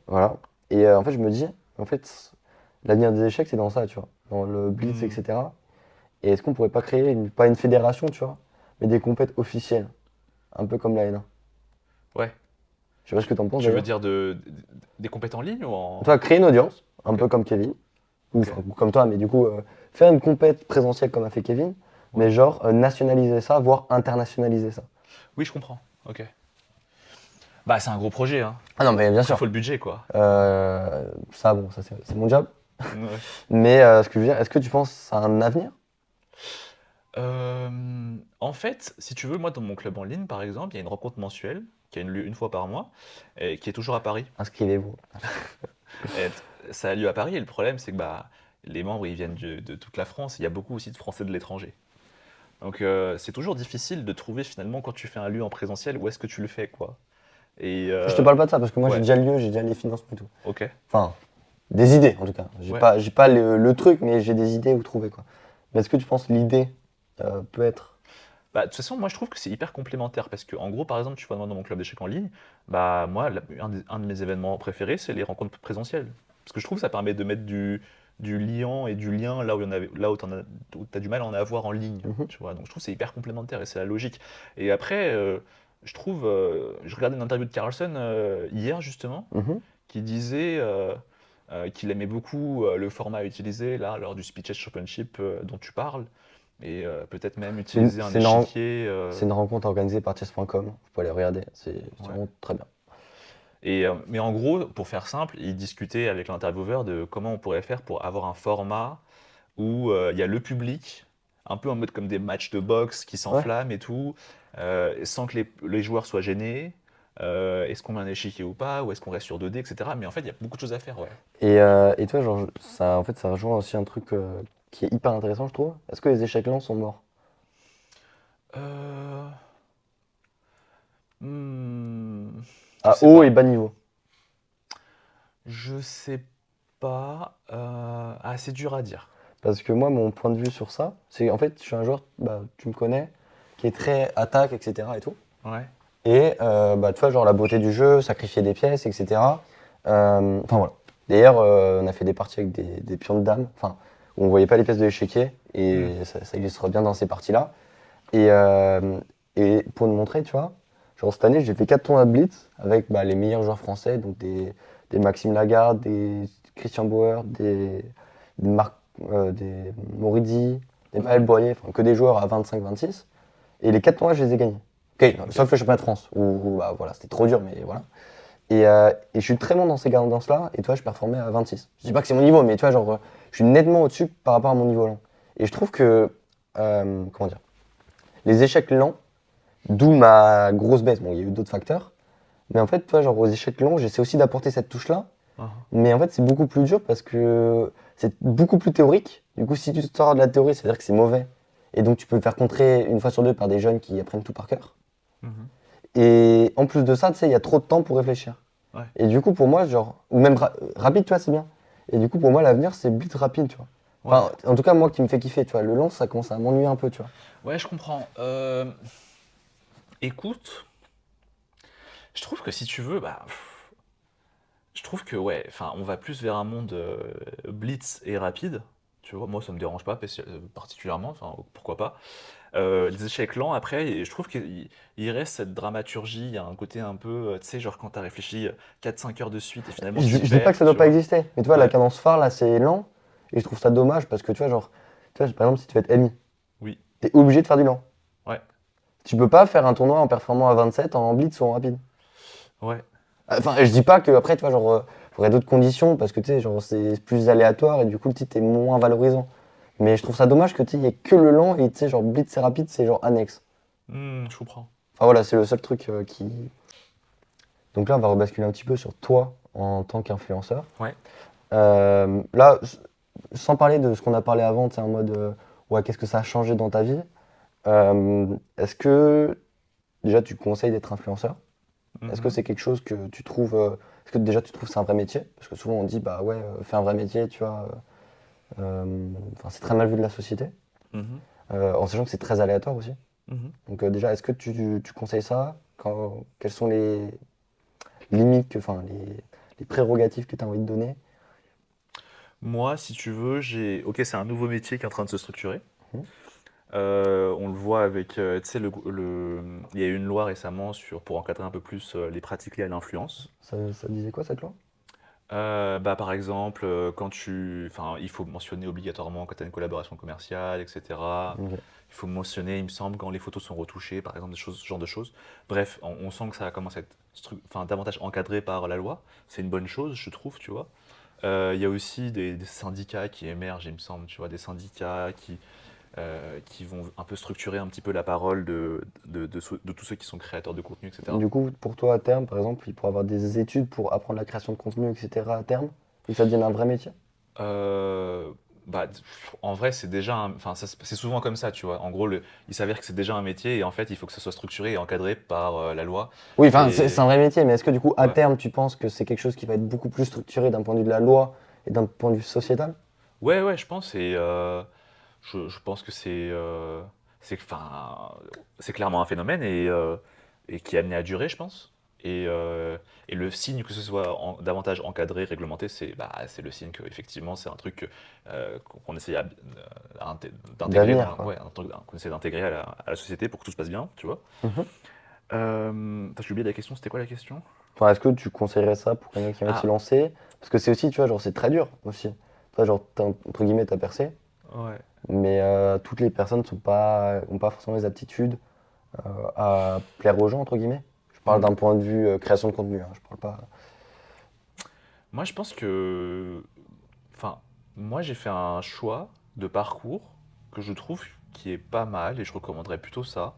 Voilà. Et en fait, je me dis, en fait, l'avenir des échecs, c'est dans ça, tu vois, dans le blitz, Hmm, etc. Et est-ce qu'on pourrait pas créer, pas une fédération, tu vois, mais des compètes officielles, un peu comme la N1. ouais. Je sais pas ce que t'en penses Tu veux d'ailleurs. dire des compètes en ligne ou Tu en... vois, créer une audience, un Ok, peu comme Kevin, ou ok, enfin, ou comme toi, mais du coup, faire une compète présentielle comme a fait Kevin, ouais. mais genre nationaliser ça, voire internationaliser ça. Oui, je comprends, ok. Bah, c'est un gros projet, hein. Ah non, mais bien Après, il sûr. faut le budget, quoi. Ça, bon, ça c'est mon job. Ouais. Mais ce que je veux dire, est-ce que tu penses que ça a un avenir? En fait, si tu veux, moi, dans mon club en ligne, par exemple, il y a une rencontre mensuelle qui a une lieu une fois par mois et qui est toujours à Paris. Inscrivez-vous. Et ça a lieu à Paris et le problème, c'est que bah, les membres, ils viennent de toute la France. Il y a beaucoup aussi de Français de l'étranger. Donc, c'est toujours difficile de trouver finalement quand tu fais un lieu en présentiel où est-ce que tu le fais, quoi. Et Je te parle pas de ça parce que moi j'ai ouais, déjà le lieu, j'ai déjà les financements et tout. ok, Enfin, des idées en tout cas. ouais. J'ai pas le truc, mais j'ai des idées où trouver quoi. Mais est-ce que tu penses que l'idée peut être. Bah, de toute façon, moi je trouve que c'est hyper complémentaire parce que, en gros, par exemple, tu vas dans mon club d'échecs en ligne, bah moi, un de mes événements préférés, c'est les rencontres présentielles. Parce que je trouve que ça permet de mettre du liant et du lien là où, là où tu as du mal à en avoir en ligne. Mhm, Tu vois. Donc je trouve que c'est hyper complémentaire et c'est la logique. Et après, je regardais une interview de Carlsen hier justement, mhm. qui disait qu'il aimait beaucoup le format utilisé là lors du Speed Chess Championship dont tu parles. Et peut-être même C'est une, utiliser un c'est une ren- échiquier. c'est une rencontre organisée par chess.com. Vous pouvez aller regarder, c'est Ouais. vraiment très bien. Et, mais en gros, pour faire simple, il discutait avec l'intervieweur de comment on pourrait faire pour avoir un format où il y a le public, un peu en mode comme des matchs de boxe qui Ouais. s'enflamment et tout, sans que les joueurs soient gênés. Est-ce qu'on met un échiquier ou pas, ou est-ce qu'on reste sur 2D, etc. Mais en fait, il y a beaucoup de choses à faire, ouais. Et toi, genre, ça, en fait, ça rejoint aussi un truc qui est hyper intéressant, je trouve. Est-ce que les échecs lents sont morts? Euh, je À sais haut et pas. bas niveau. Je sais pas. Ah, c'est dur à dire. Parce que moi, mon point de vue sur ça, c'est en fait, je suis un joueur, bah, tu me connais, qui est très attaque, etc. et tout. Ouais. Et bah, tu vois, genre la beauté du jeu, sacrifier des pièces, etc. Enfin voilà. D'ailleurs, on a fait des parties avec des pions de dames, enfin, où on voyait pas les pièces de l'échiquier, Hmm. et ça illustre bien dans ces parties-là. Et, pour nous montrer, tu vois, genre cette année, j'ai fait 4 tournois de Blitz avec bah, les meilleurs joueurs français, donc des Maxime Lagarde, des Christian Bauer, des Marc, des Morizi, des Maël Ouais. Boyer, enfin que des joueurs à 25-26. Et les 4 tournois, je les ai gagnés. Ok, Ok. sauf le championnat de France, où bah, voilà, c'était trop dur, mais voilà. Et je suis très bon dans ces gardances-là, et toi, je performais à 26. Je dis pas que c'est mon niveau, mais tu vois, genre, je suis nettement au-dessus par rapport à mon niveau lent. Et je trouve que, comment dire, les échecs lents, d'où ma grosse baisse. Bon, il y a eu d'autres facteurs. Mais en fait, toi, genre aux échecs lents, j'essaie aussi d'apporter cette touche-là. Ah, Mais en fait, c'est beaucoup plus dur parce que c'est beaucoup plus théorique. Du coup, si tu sors de la théorie, c'est-à-dire que c'est mauvais. Et donc, tu peux le faire contrer une fois sur deux par des jeunes qui apprennent tout par cœur. mhm. Et en plus de ça, tu sais, il y a trop de temps pour réfléchir. Ouais. Et du coup, pour moi, genre, ou même rapide, tu vois, c'est bien. Et du coup, pour moi, l'avenir, c'est blitz rapide, tu vois. Ouais. Enfin, en tout cas, moi qui me fait kiffer, tu vois. Le lent, ça commence à m'ennuyer un peu, tu vois. Ouais, je comprends. Écoute, je trouve que si tu veux, bah, je trouve que ouais, enfin, on va plus vers un monde blitz et rapide. Tu vois, moi ça me dérange pas particulièrement, enfin pourquoi pas. Les échecs lents après, et je trouve qu'il reste cette dramaturgie, il y a un côté un peu, tu sais, genre quand t'as réfléchi 4-5 heures de suite et finalement tu Je dis pas que perds, ça doit tu pas vois. exister, mais tu vois, la Ouais, cadence phare, là, c'est lent. Et je trouve ça dommage parce que, tu vois, genre, tu vois, par exemple, si tu veux être MI, oui, t'es obligé de faire du lent. ouais, Tu peux pas faire un tournoi en performant à 27 en blitz ou en rapide. ouais. Enfin, je dis pas que après, tu vois, genre, faudrait d'autres conditions parce que tu sais, genre, c'est plus aléatoire et du coup, le titre est moins valorisant. Mais je trouve ça dommage que tu sais, il y ait que le lent et tu sais, genre, Blitz et Rapide, c'est genre annexe. Je comprends. Enfin voilà, c'est le seul truc qui. Donc là, on va rebasculer un petit peu sur toi en tant qu'influenceur. Ouais. Là, sans parler de ce qu'on a parlé avant, tu sais, en mode, ouais, qu'est-ce que ça a changé dans ta vie? Est-ce que déjà tu conseilles d'être influenceur? Est-ce que Mhm. c'est quelque chose que tu trouves, est-ce que déjà tu trouves que c'est un vrai métier? Parce que souvent on dit, bah ouais, fais un vrai métier, tu vois. Enfin, c'est très mal vu de la société, Mhm. en sachant que c'est très aléatoire aussi. Mhm. Donc déjà, est-ce que tu conseilles ça? Quelles sont les limites, enfin les prérogatives que tu as envie de donner? Moi, si tu veux, Ok, c'est un nouveau métier qui est en train de se structurer. Mhm. On le voit avec, tu sais, il y a eu une loi récemment pour encadrer un peu plus les pratiques liées à l'influence. Ça disait quoi cette loi? Bah, par exemple, enfin, il faut mentionner obligatoirement quand tu as une collaboration commerciale, etc. Ok. Il faut mentionner, il me semble, quand les photos sont retouchées, par exemple, ce genre de choses. Bref, on sent que ça commence à être enfin, davantage encadré par la loi. C'est une bonne chose, je trouve, tu vois. Il y a aussi des syndicats qui émergent, il me semble, tu vois, des syndicats qui vont un peu structurer un petit peu la parole de tous ceux qui sont créateurs de contenu, etc. Du coup, pour toi, à terme, par exemple, il pourrait avoir des études pour apprendre la création de contenu, etc. à terme, et que ça devienne un vrai métier? Euh, En vrai, enfin, c'est souvent comme ça, tu vois. En gros, il s'avère que c'est déjà un métier et en fait, il faut que ça soit structuré et encadré par la loi. Oui, enfin, c'est Et un vrai métier, mais est-ce que du coup, à ouais, terme, tu penses que c'est quelque chose qui va être beaucoup plus structuré d'un point de vue de la loi et d'un point de vue sociétal? ouais, je pense. Je pense que enfin, c'est clairement un phénomène et qui est amené à durer, je pense. Et, euh, et le signe que ce soit davantage encadré, réglementé, c'est le signe que effectivement c'est un truc qu'on essaie d'intégrer D'avenir, quoi. ouais, qu'on essaie d'intégrer à la société pour que tout se passe bien, tu vois. Mhm. Attends, j'ai oublié la question. C'était quoi la question? Enfin, est-ce que tu conseillerais ça pour quelqu'un qui vient de s'y Ah, lancer? Parce que c'est aussi, tu vois, genre, c'est très dur aussi. Tu vois, genre, entre guillemets, t'as percé, ouais. mais toutes les personnes ont pas forcément les aptitudes à plaire aux gens, entre guillemets. Je parle Hmm. d'un point de vue création de contenu, hein, je parle pas. Moi, je pense que Enfin, moi j'ai fait un choix de parcours que je trouve qui est pas mal et je recommanderais plutôt ça.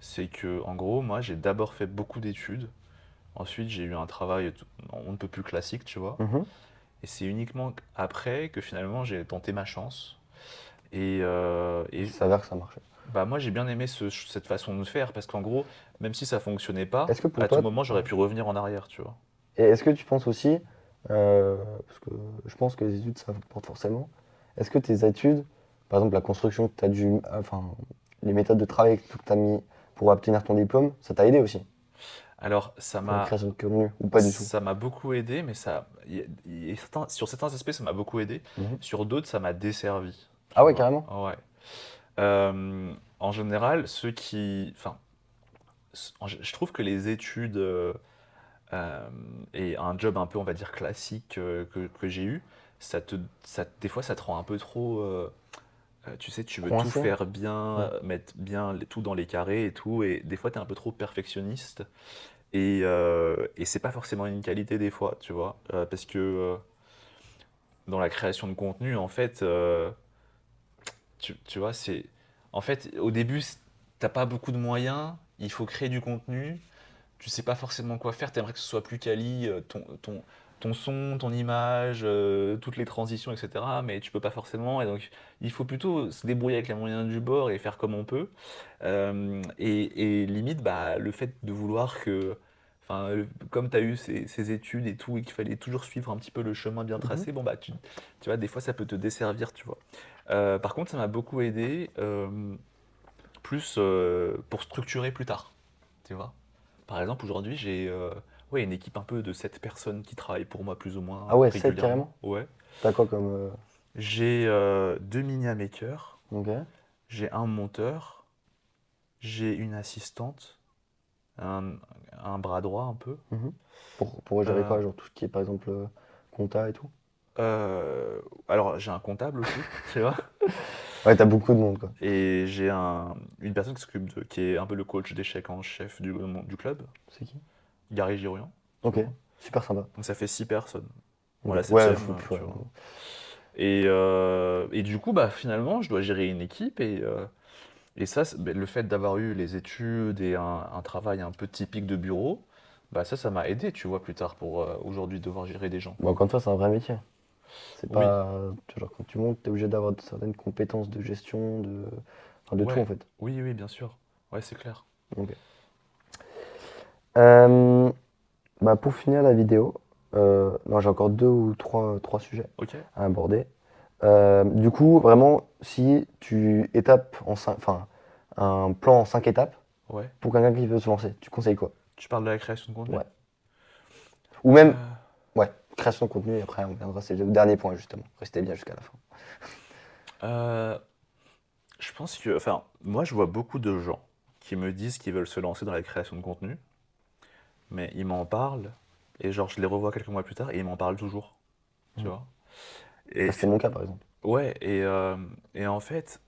C'est que, en gros, moi j'ai d'abord fait beaucoup d'études, ensuite j'ai eu un travail on ne peut plus classique, tu vois. Mhm. Et c'est uniquement après que finalement j'ai tenté ma chance. Il Et s'avère que ça marchait. bah, moi j'ai bien aimé cette façon de faire parce qu'en gros, même si ça fonctionnait pas, Est-ce que pour à tout toi, moment ouais. j'aurais pu revenir en arrière, tu vois. Et est-ce que tu penses aussi, parce que je pense que les études ça apporte forcément, est-ce que tes études, par exemple la construction que tu as dû, enfin les méthodes de travail que tu as mis pour obtenir ton diplôme, ça t'a aidé aussi Alors, pour la création de contenu ou pas du tout? ça m'a beaucoup aidé, mais sur certains aspects, ça m'a beaucoup aidé. Mhm. Sur d'autres, ça m'a desservi, Ah tu ouais, vois. carrément. Ouais. En général, enfin, je trouve que les études euh, et un job un peu, on va dire, classique que j'ai eu, des fois, ça te rend un peu trop. Tu sais, tu veux tout Coincé? faire bien, Ouais. mettre bien tout dans les carrés et tout, et des fois, tu es un peu trop perfectionniste. Et c'est pas forcément une qualité des fois, tu vois, parce que dans la création de contenu, en fait, tu vois, en fait, au début, t'as pas beaucoup de moyens, il faut créer du contenu, tu sais pas forcément quoi faire, t'aimerais que ce soit plus quali, ton son, ton image, toutes les transitions, etc. Mais tu peux pas forcément, et donc il faut plutôt se débrouiller avec les moyens du bord et faire comme on peut. Et limite, bah, le fait de vouloir que, enfin, comme tu as eu ces études et tout, et qu'il fallait toujours suivre un petit peu le chemin bien Mhm. tracé, bon, bah, tu vois, des fois, ça peut te desservir, tu vois. Par contre, ça m'a beaucoup aidé, plus pour structurer plus tard, tu vois. Par exemple, aujourd'hui, j'ai ouais, une équipe un peu de 7 personnes qui travaillent pour moi plus ou moins Ah ouais, 7 régulièrement. carrément. Ouais. T'as quoi comme. J'ai 2 mini-makers, Ok. j'ai un monteur, j'ai une assistante, un, un bras droit un peu. Mhm. Pour gérer Euh, quoi, genre tout ce qui est par exemple compta et tout? alors j'ai un comptable aussi, tu vois, Ouais, t'as beaucoup de monde quoi. et j'ai une personne qui est un peu le coach d'échecs en chef du club, C'est qui? Gary Giroyan. Ok, super sympa. Donc ça fait 6 personnes. Ok. Voilà, Ouais, 7e, tu ouais. vois. Et du coup, bah, finalement, je dois gérer une équipe et ça, ben, le fait d'avoir eu les études et un travail un peu typique de bureau, bah ça m'a aidé, tu vois, plus tard pour aujourd'hui devoir gérer des gens. Bon, encore une fois, c'est un vrai métier. C'est Oui, pas. Tu vois, genre, quand tu montes, t'es obligé d'avoir certaines compétences de gestion, enfin, de tout en ouais, fait. oui, oui, bien sûr. Ouais, c'est clair. Ok. Euh, Bah, pour finir la vidéo, non, j'ai encore deux ou trois sujets Ok, à aborder. Du coup, vraiment, si tu étapes enfin, un plan en 5 étapes ouais. pour quelqu'un qui veut se lancer, tu conseilles quoi? Tu parles de la création de contenu? Ouais. Ou même, Euh, ouais, création de contenu, et après on viendra, c'est le dernier point justement. Restez bien jusqu'à la fin. euh, je pense que, enfin, moi je vois beaucoup de gens qui me disent qu'ils veulent se lancer dans la création de contenu, mais ils m'en parlent, et genre je les revois quelques mois plus tard, et ils m'en parlent toujours, tu Mm. vois. Bah, Et c'était mon cas par exemple. ouais, et en fait,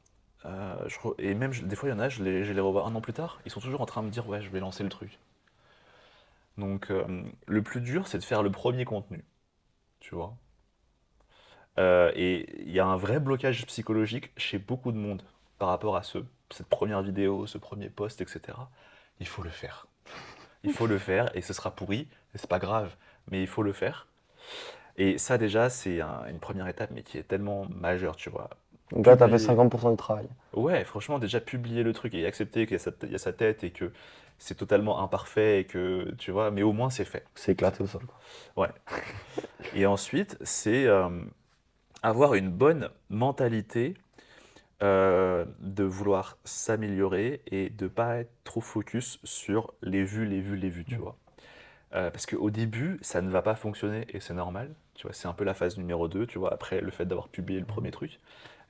et même des fois il y en a, je les revois un an plus tard, ils sont toujours en train de me dire ouais, je vais lancer le truc. Donc le plus dur, c'est de faire le premier contenu, tu vois. Et il y a un vrai blocage psychologique chez beaucoup de monde par rapport à cette première vidéo, ce premier post, etc. Il faut le faire. Il faut le faire et ce sera pourri, et c'est pas grave, mais il faut le faire. Et ça déjà, c'est une première étape, mais qui est tellement majeure, tu vois. Donc là, t'as fait Publier, 50% du travail. ouais, franchement, déjà publier le truc et accepter qu'il y a sa tête et que c'est totalement imparfait et que, tu vois, mais au moins c'est fait. C'est éclaté au sol, quoi. Ouais. Et ensuite, c'est avoir une bonne mentalité de vouloir s'améliorer et de pas être trop focus sur les vues, les vues, les vues, tu Mm. vois. Parce qu'au début, ça ne va pas fonctionner et c'est normal. Tu vois, c'est un peu la phase numéro 2 tu vois, après le fait d'avoir publié le premier Mhm. truc.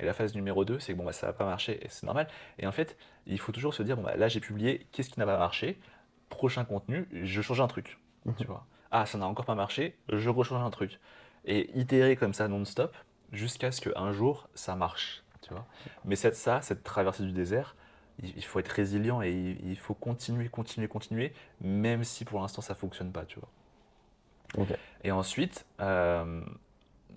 Et la phase numéro 2 c'est que bon, bah, ça va pas marcher et c'est normal. Et en fait, il faut toujours se dire, bon, bah, là j'ai publié, qu'est-ce qui n'a pas marché? Prochain contenu, je change un truc. Tu Mhm. vois. Ah, ça n'a encore pas marché, je rechange un truc. Et itérer comme ça non-stop jusqu'à ce qu'un jour ça marche. Tu vois. Mais cette traversée du désert, il faut être résilient et il faut continuer, continuer, continuer même si pour l'instant ça fonctionne pas, tu vois. Ok. Et ensuite,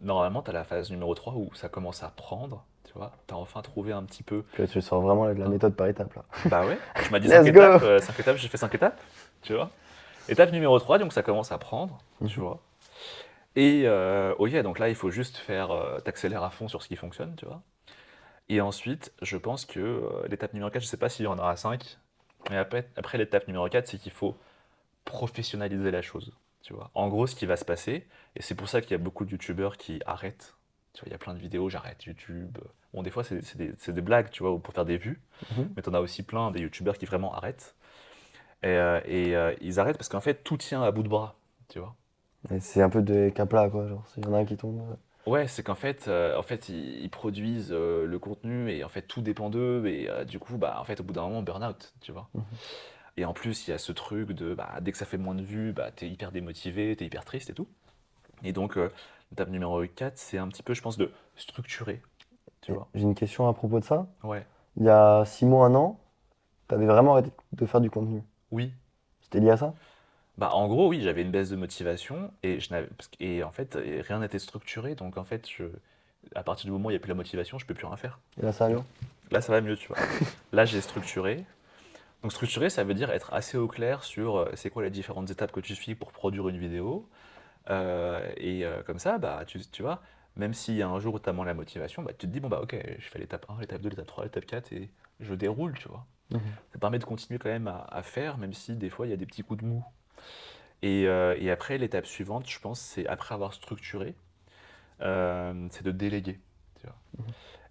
normalement, tu as la phase numéro 3 où ça commence à prendre, tu vois. Tu as enfin trouvé un petit peu. Puis là, tu sors vraiment avec la un- méthode par étape là. Bah ouais, tu m'as dit 5 Let's étapes, go! 5 étapes, j'ai fait 5 étapes, tu vois. Étape numéro 3 donc ça commence à prendre, tu Mhm. vois. Et ok, donc là, il faut juste faire, t'accélérer à fond sur ce qui fonctionne, tu vois. Et ensuite, je pense que l'étape numéro 4 je sais pas s'il y en aura 5 mais après l'étape numéro 4 c'est qu'il faut professionnaliser la chose, tu vois. En gros, ce qui va se passer, et c'est pour ça qu'il y a beaucoup de youtubeurs qui arrêtent, tu vois, il y a plein de vidéos, j'arrête YouTube. Bon, des fois, c'est des blagues, tu vois, pour faire des vues, Mhm. mais t'en as aussi plein des youtubeurs qui vraiment arrêtent. Et ils arrêtent parce qu'en fait, tout tient à bout de bras, tu vois. Et c'est un peu des cas plats quoi, genre s'il y en a un qui tombe. Ouais, c'est qu'en fait, ils produisent le contenu et en fait, tout dépend d'eux. Et du coup, bah, en fait, au bout d'un moment, burn-out, tu vois. Mhm. Et en plus, il y a ce truc de, bah, dès que ça fait moins de vues, bah, t'es hyper démotivé, t'es hyper triste et tout. Et donc, l'étape numéro 4 c'est un petit peu, je pense, de structurer, tu Et vois. j'ai une question à propos de ça. Ouais, Il y a 6 mois, un an, t'avais vraiment arrêté de faire du contenu. oui. C'était lié à ça? Bah, en gros, oui, j'avais une baisse de motivation et et en fait, rien n'était structuré. Donc, en fait, à partir du moment où il n'y a plus la motivation, je peux plus rien faire. Et là, ça va Tu mieux? vois. Là, ça va mieux, tu vois. Là, j'ai structuré. Donc, structuré, ça veut dire être assez au clair sur c'est quoi les différentes étapes que tu suis pour produire une vidéo. Comme ça, bah, tu vois, même s'il y a un jour où tu as moins la motivation, bah, tu te dis, bon, bah, ok, je fais l'étape 1, l'étape 2, l'étape 3, l'étape 4 et je déroule, tu vois. Mhm. Ça permet de continuer quand même à faire, même si des fois il y a des petits coups de mou. Et après, l'étape suivante, je pense, c'est après avoir structuré, c'est de déléguer, tu vois.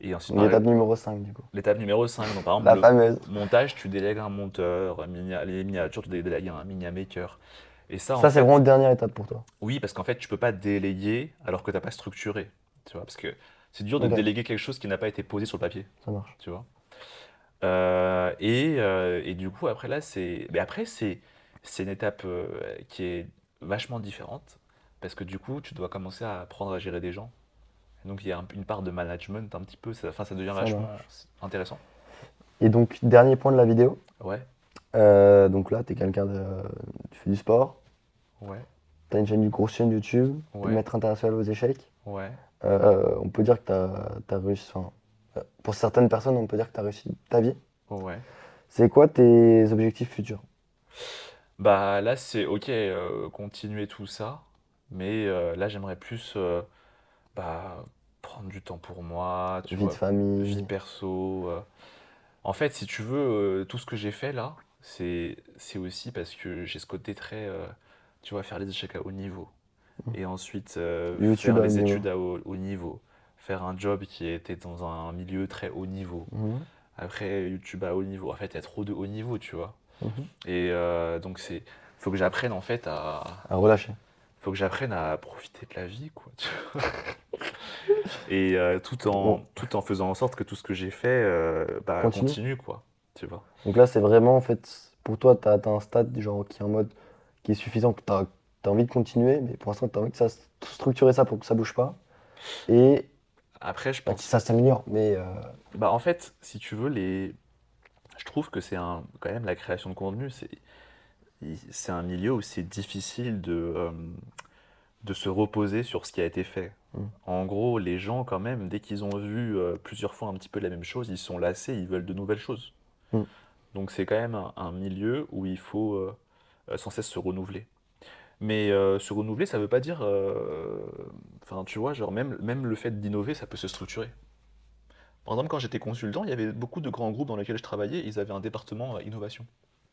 Et ensuite, Donc, par l'étape exemple, numéro 5 du coup. l'étape numéro 5 donc par exemple, La le fameuse. montage, tu délègues un monteur, les miniatures, tu délègues un miniamaker. Et ça, en Ça, c'est vraiment fait, la dernière étape pour toi. oui, parce qu'en fait, tu peux pas déléguer alors que tu n'as pas structuré, tu vois, parce que c'est dur de Ok, déléguer quelque chose qui n'a pas été posé sur le papier, ça marche. tu vois. Et du coup, après là, mais après, c'est une étape qui est vachement différente, parce que du coup, tu dois commencer à apprendre à gérer des gens. Et donc, il y a une part de management un petit peu, enfin, ça devient Ça vachement marche. intéressant. Et donc, dernier point de la vidéo. Ouais, Donc là, t'es quelqu'un de. Tu fais du sport. ouais. t'as une chaîne, une grosse chaîne YouTube, Ouais. maître international aux échecs. Ouais. On peut dire que t'as réussi. Enfin, pour certaines personnes, on peut dire que t'as réussi ta vie. Ouais. C'est quoi tes objectifs futurs? Bah là, c'est ok, continuer tout ça, mais là, j'aimerais plus bah, prendre du temps pour moi, tu Vie de vois, vie famille. perso. En fait, si tu veux, tout ce que j'ai fait là, c'est aussi parce que j'ai ce côté très, tu vois, faire les échecs à haut niveau. Et ensuite, YouTube faire à haut les niveau. études à haut niveau. Faire un job qui était dans un milieu très haut niveau. Mhm, Après, YouTube à haut niveau. En fait, il y a trop de haut niveau, tu vois. mhm. Et donc, faut que j'apprenne en fait À relâcher. faut que j'apprenne à profiter de la vie, quoi. Tu vois. Et Bon, tout en faisant en sorte que tout ce que j'ai fait, bah, continue. continue, quoi. Tu vois. Donc là, c'est vraiment, en fait, pour toi, t'as atteint un stade genre, qui est en mode, qui est suffisant, que t'as envie de continuer, mais pour l'instant, t'as envie de structurer ça pour que ça bouge pas. Et Après, je bah, que pense, ça s'améliore. Mais bah, en fait, si tu veux, je trouve que quand même, la création de contenu, c'est un milieu où c'est difficile de se reposer sur ce qui a été fait. hmm, En gros, les gens, quand même, dès qu'ils ont vu plusieurs fois un petit peu la même chose, ils sont lassés, ils veulent de nouvelles choses. hmm. Donc c'est quand même un milieu où il faut sans cesse se renouveler. Mais se renouveler, ça veut pas dire... Enfin, tu vois, genre même le fait d'innover, ça peut se structurer. Par exemple, quand j'étais consultant, il y avait beaucoup de grands groupes dans lesquels je travaillais, ils avaient un département innovation.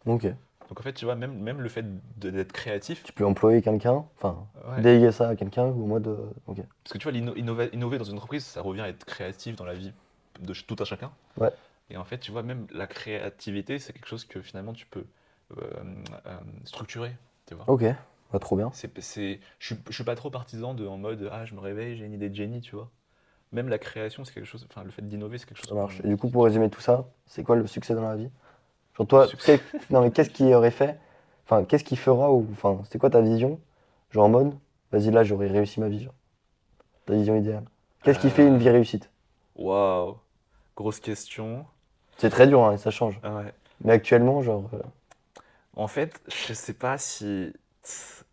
Ok. Donc en fait, tu vois, même le fait d'être créatif, Tu peux employer quelqu'un, enfin, ouais. déléguer ça à quelqu'un ou en mode. Ok. Parce que tu vois, innover dans une entreprise, ça revient à être créatif dans la vie de tout un chacun. Ouais. Et en fait, tu vois, même la créativité, c'est quelque chose que finalement tu peux euh, structurer, tu vois. Ok. Bah, trop bien. Je suis pas trop partisan en mode, ah, je me réveille, j'ai une idée de génie, tu vois. Même la création, c'est quelque chose, enfin, le fait d'innover, c'est quelque chose Ça marche. Et du coup, pour résumer tout ça, c'est quoi le succès dans la vie? Genre, toi, succès. non, mais qu'est-ce qui aurait fait? Enfin, qu'est-ce qui fera ou. Enfin, c'est quoi ta vision? Genre en mode, vas-y, là, j'aurais réussi ma vie. Genre. Ta vision idéale. Qu'est-ce qui fait une Euh, vie réussite? Waouh, grosse question. C'est très dur, hein, et ça change. Ouais. Mais actuellement, genre. En fait, je sais pas si.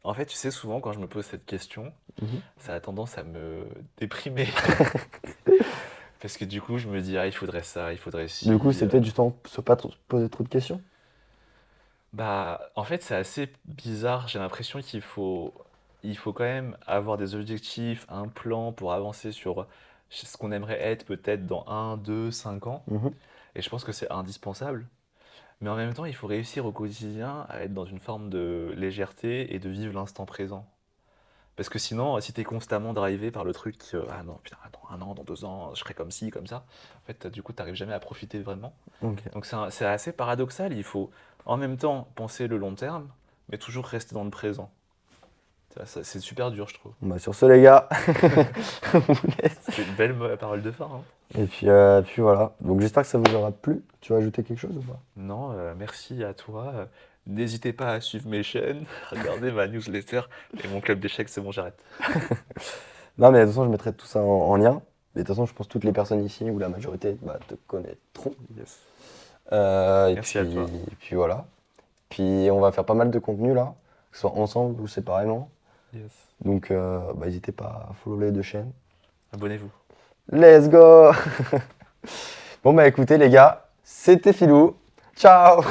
En fait, tu sais, souvent quand je me pose cette question, Mhm. ça a tendance à me déprimer. Parce que du coup, je me dis, ah, il faudrait ça, il faudrait Du coup, ci. c'est peut-être justement se pas trop, se poser trop de questions. Bah, en fait, c'est assez bizarre. J'ai l'impression il faut quand même avoir des objectifs, un plan pour avancer sur ce qu'on aimerait être peut-être dans 1, 2, 5 ans. Mhm. Et je pense que c'est indispensable. Mais en même temps, il faut réussir au quotidien à être dans une forme de légèreté et de vivre l'instant présent. Parce que sinon, si t'es constamment drivé par le truc, ah non, putain, dans 1 an, dans 2 ans, je serai comme ci, comme ça, en fait, du coup, t'arrives jamais à profiter vraiment. Ok. Donc c'est assez paradoxal, il faut en même temps penser le long terme, mais toujours rester dans le présent. C'est super dur, je trouve. Bah, sur ce, les gars, on vous laisse. C'est une belle parole de fin, hein. Et puis voilà. Donc j'espère que ça vous aura plu. Tu veux ajouter quelque chose ou pas? Non, merci à toi. N'hésitez pas à suivre mes chaînes, regardez ma newsletter et mon club d'échecs, c'est bon, j'arrête. Non, mais de toute façon, je mettrai tout ça en lien. Mais de toute façon, je pense que toutes les personnes ici, ou la majorité, bah, te connaîtront. Yes. Et Merci à puis, toi. et puis voilà. Puis on va faire pas mal de contenu là, que ce soit ensemble ou séparément. Yes. Donc bah, n'hésitez pas à follow les deux chaînes. Abonnez-vous. Let's go! Bon bah écoutez les gars, c'était Filou. Ciao!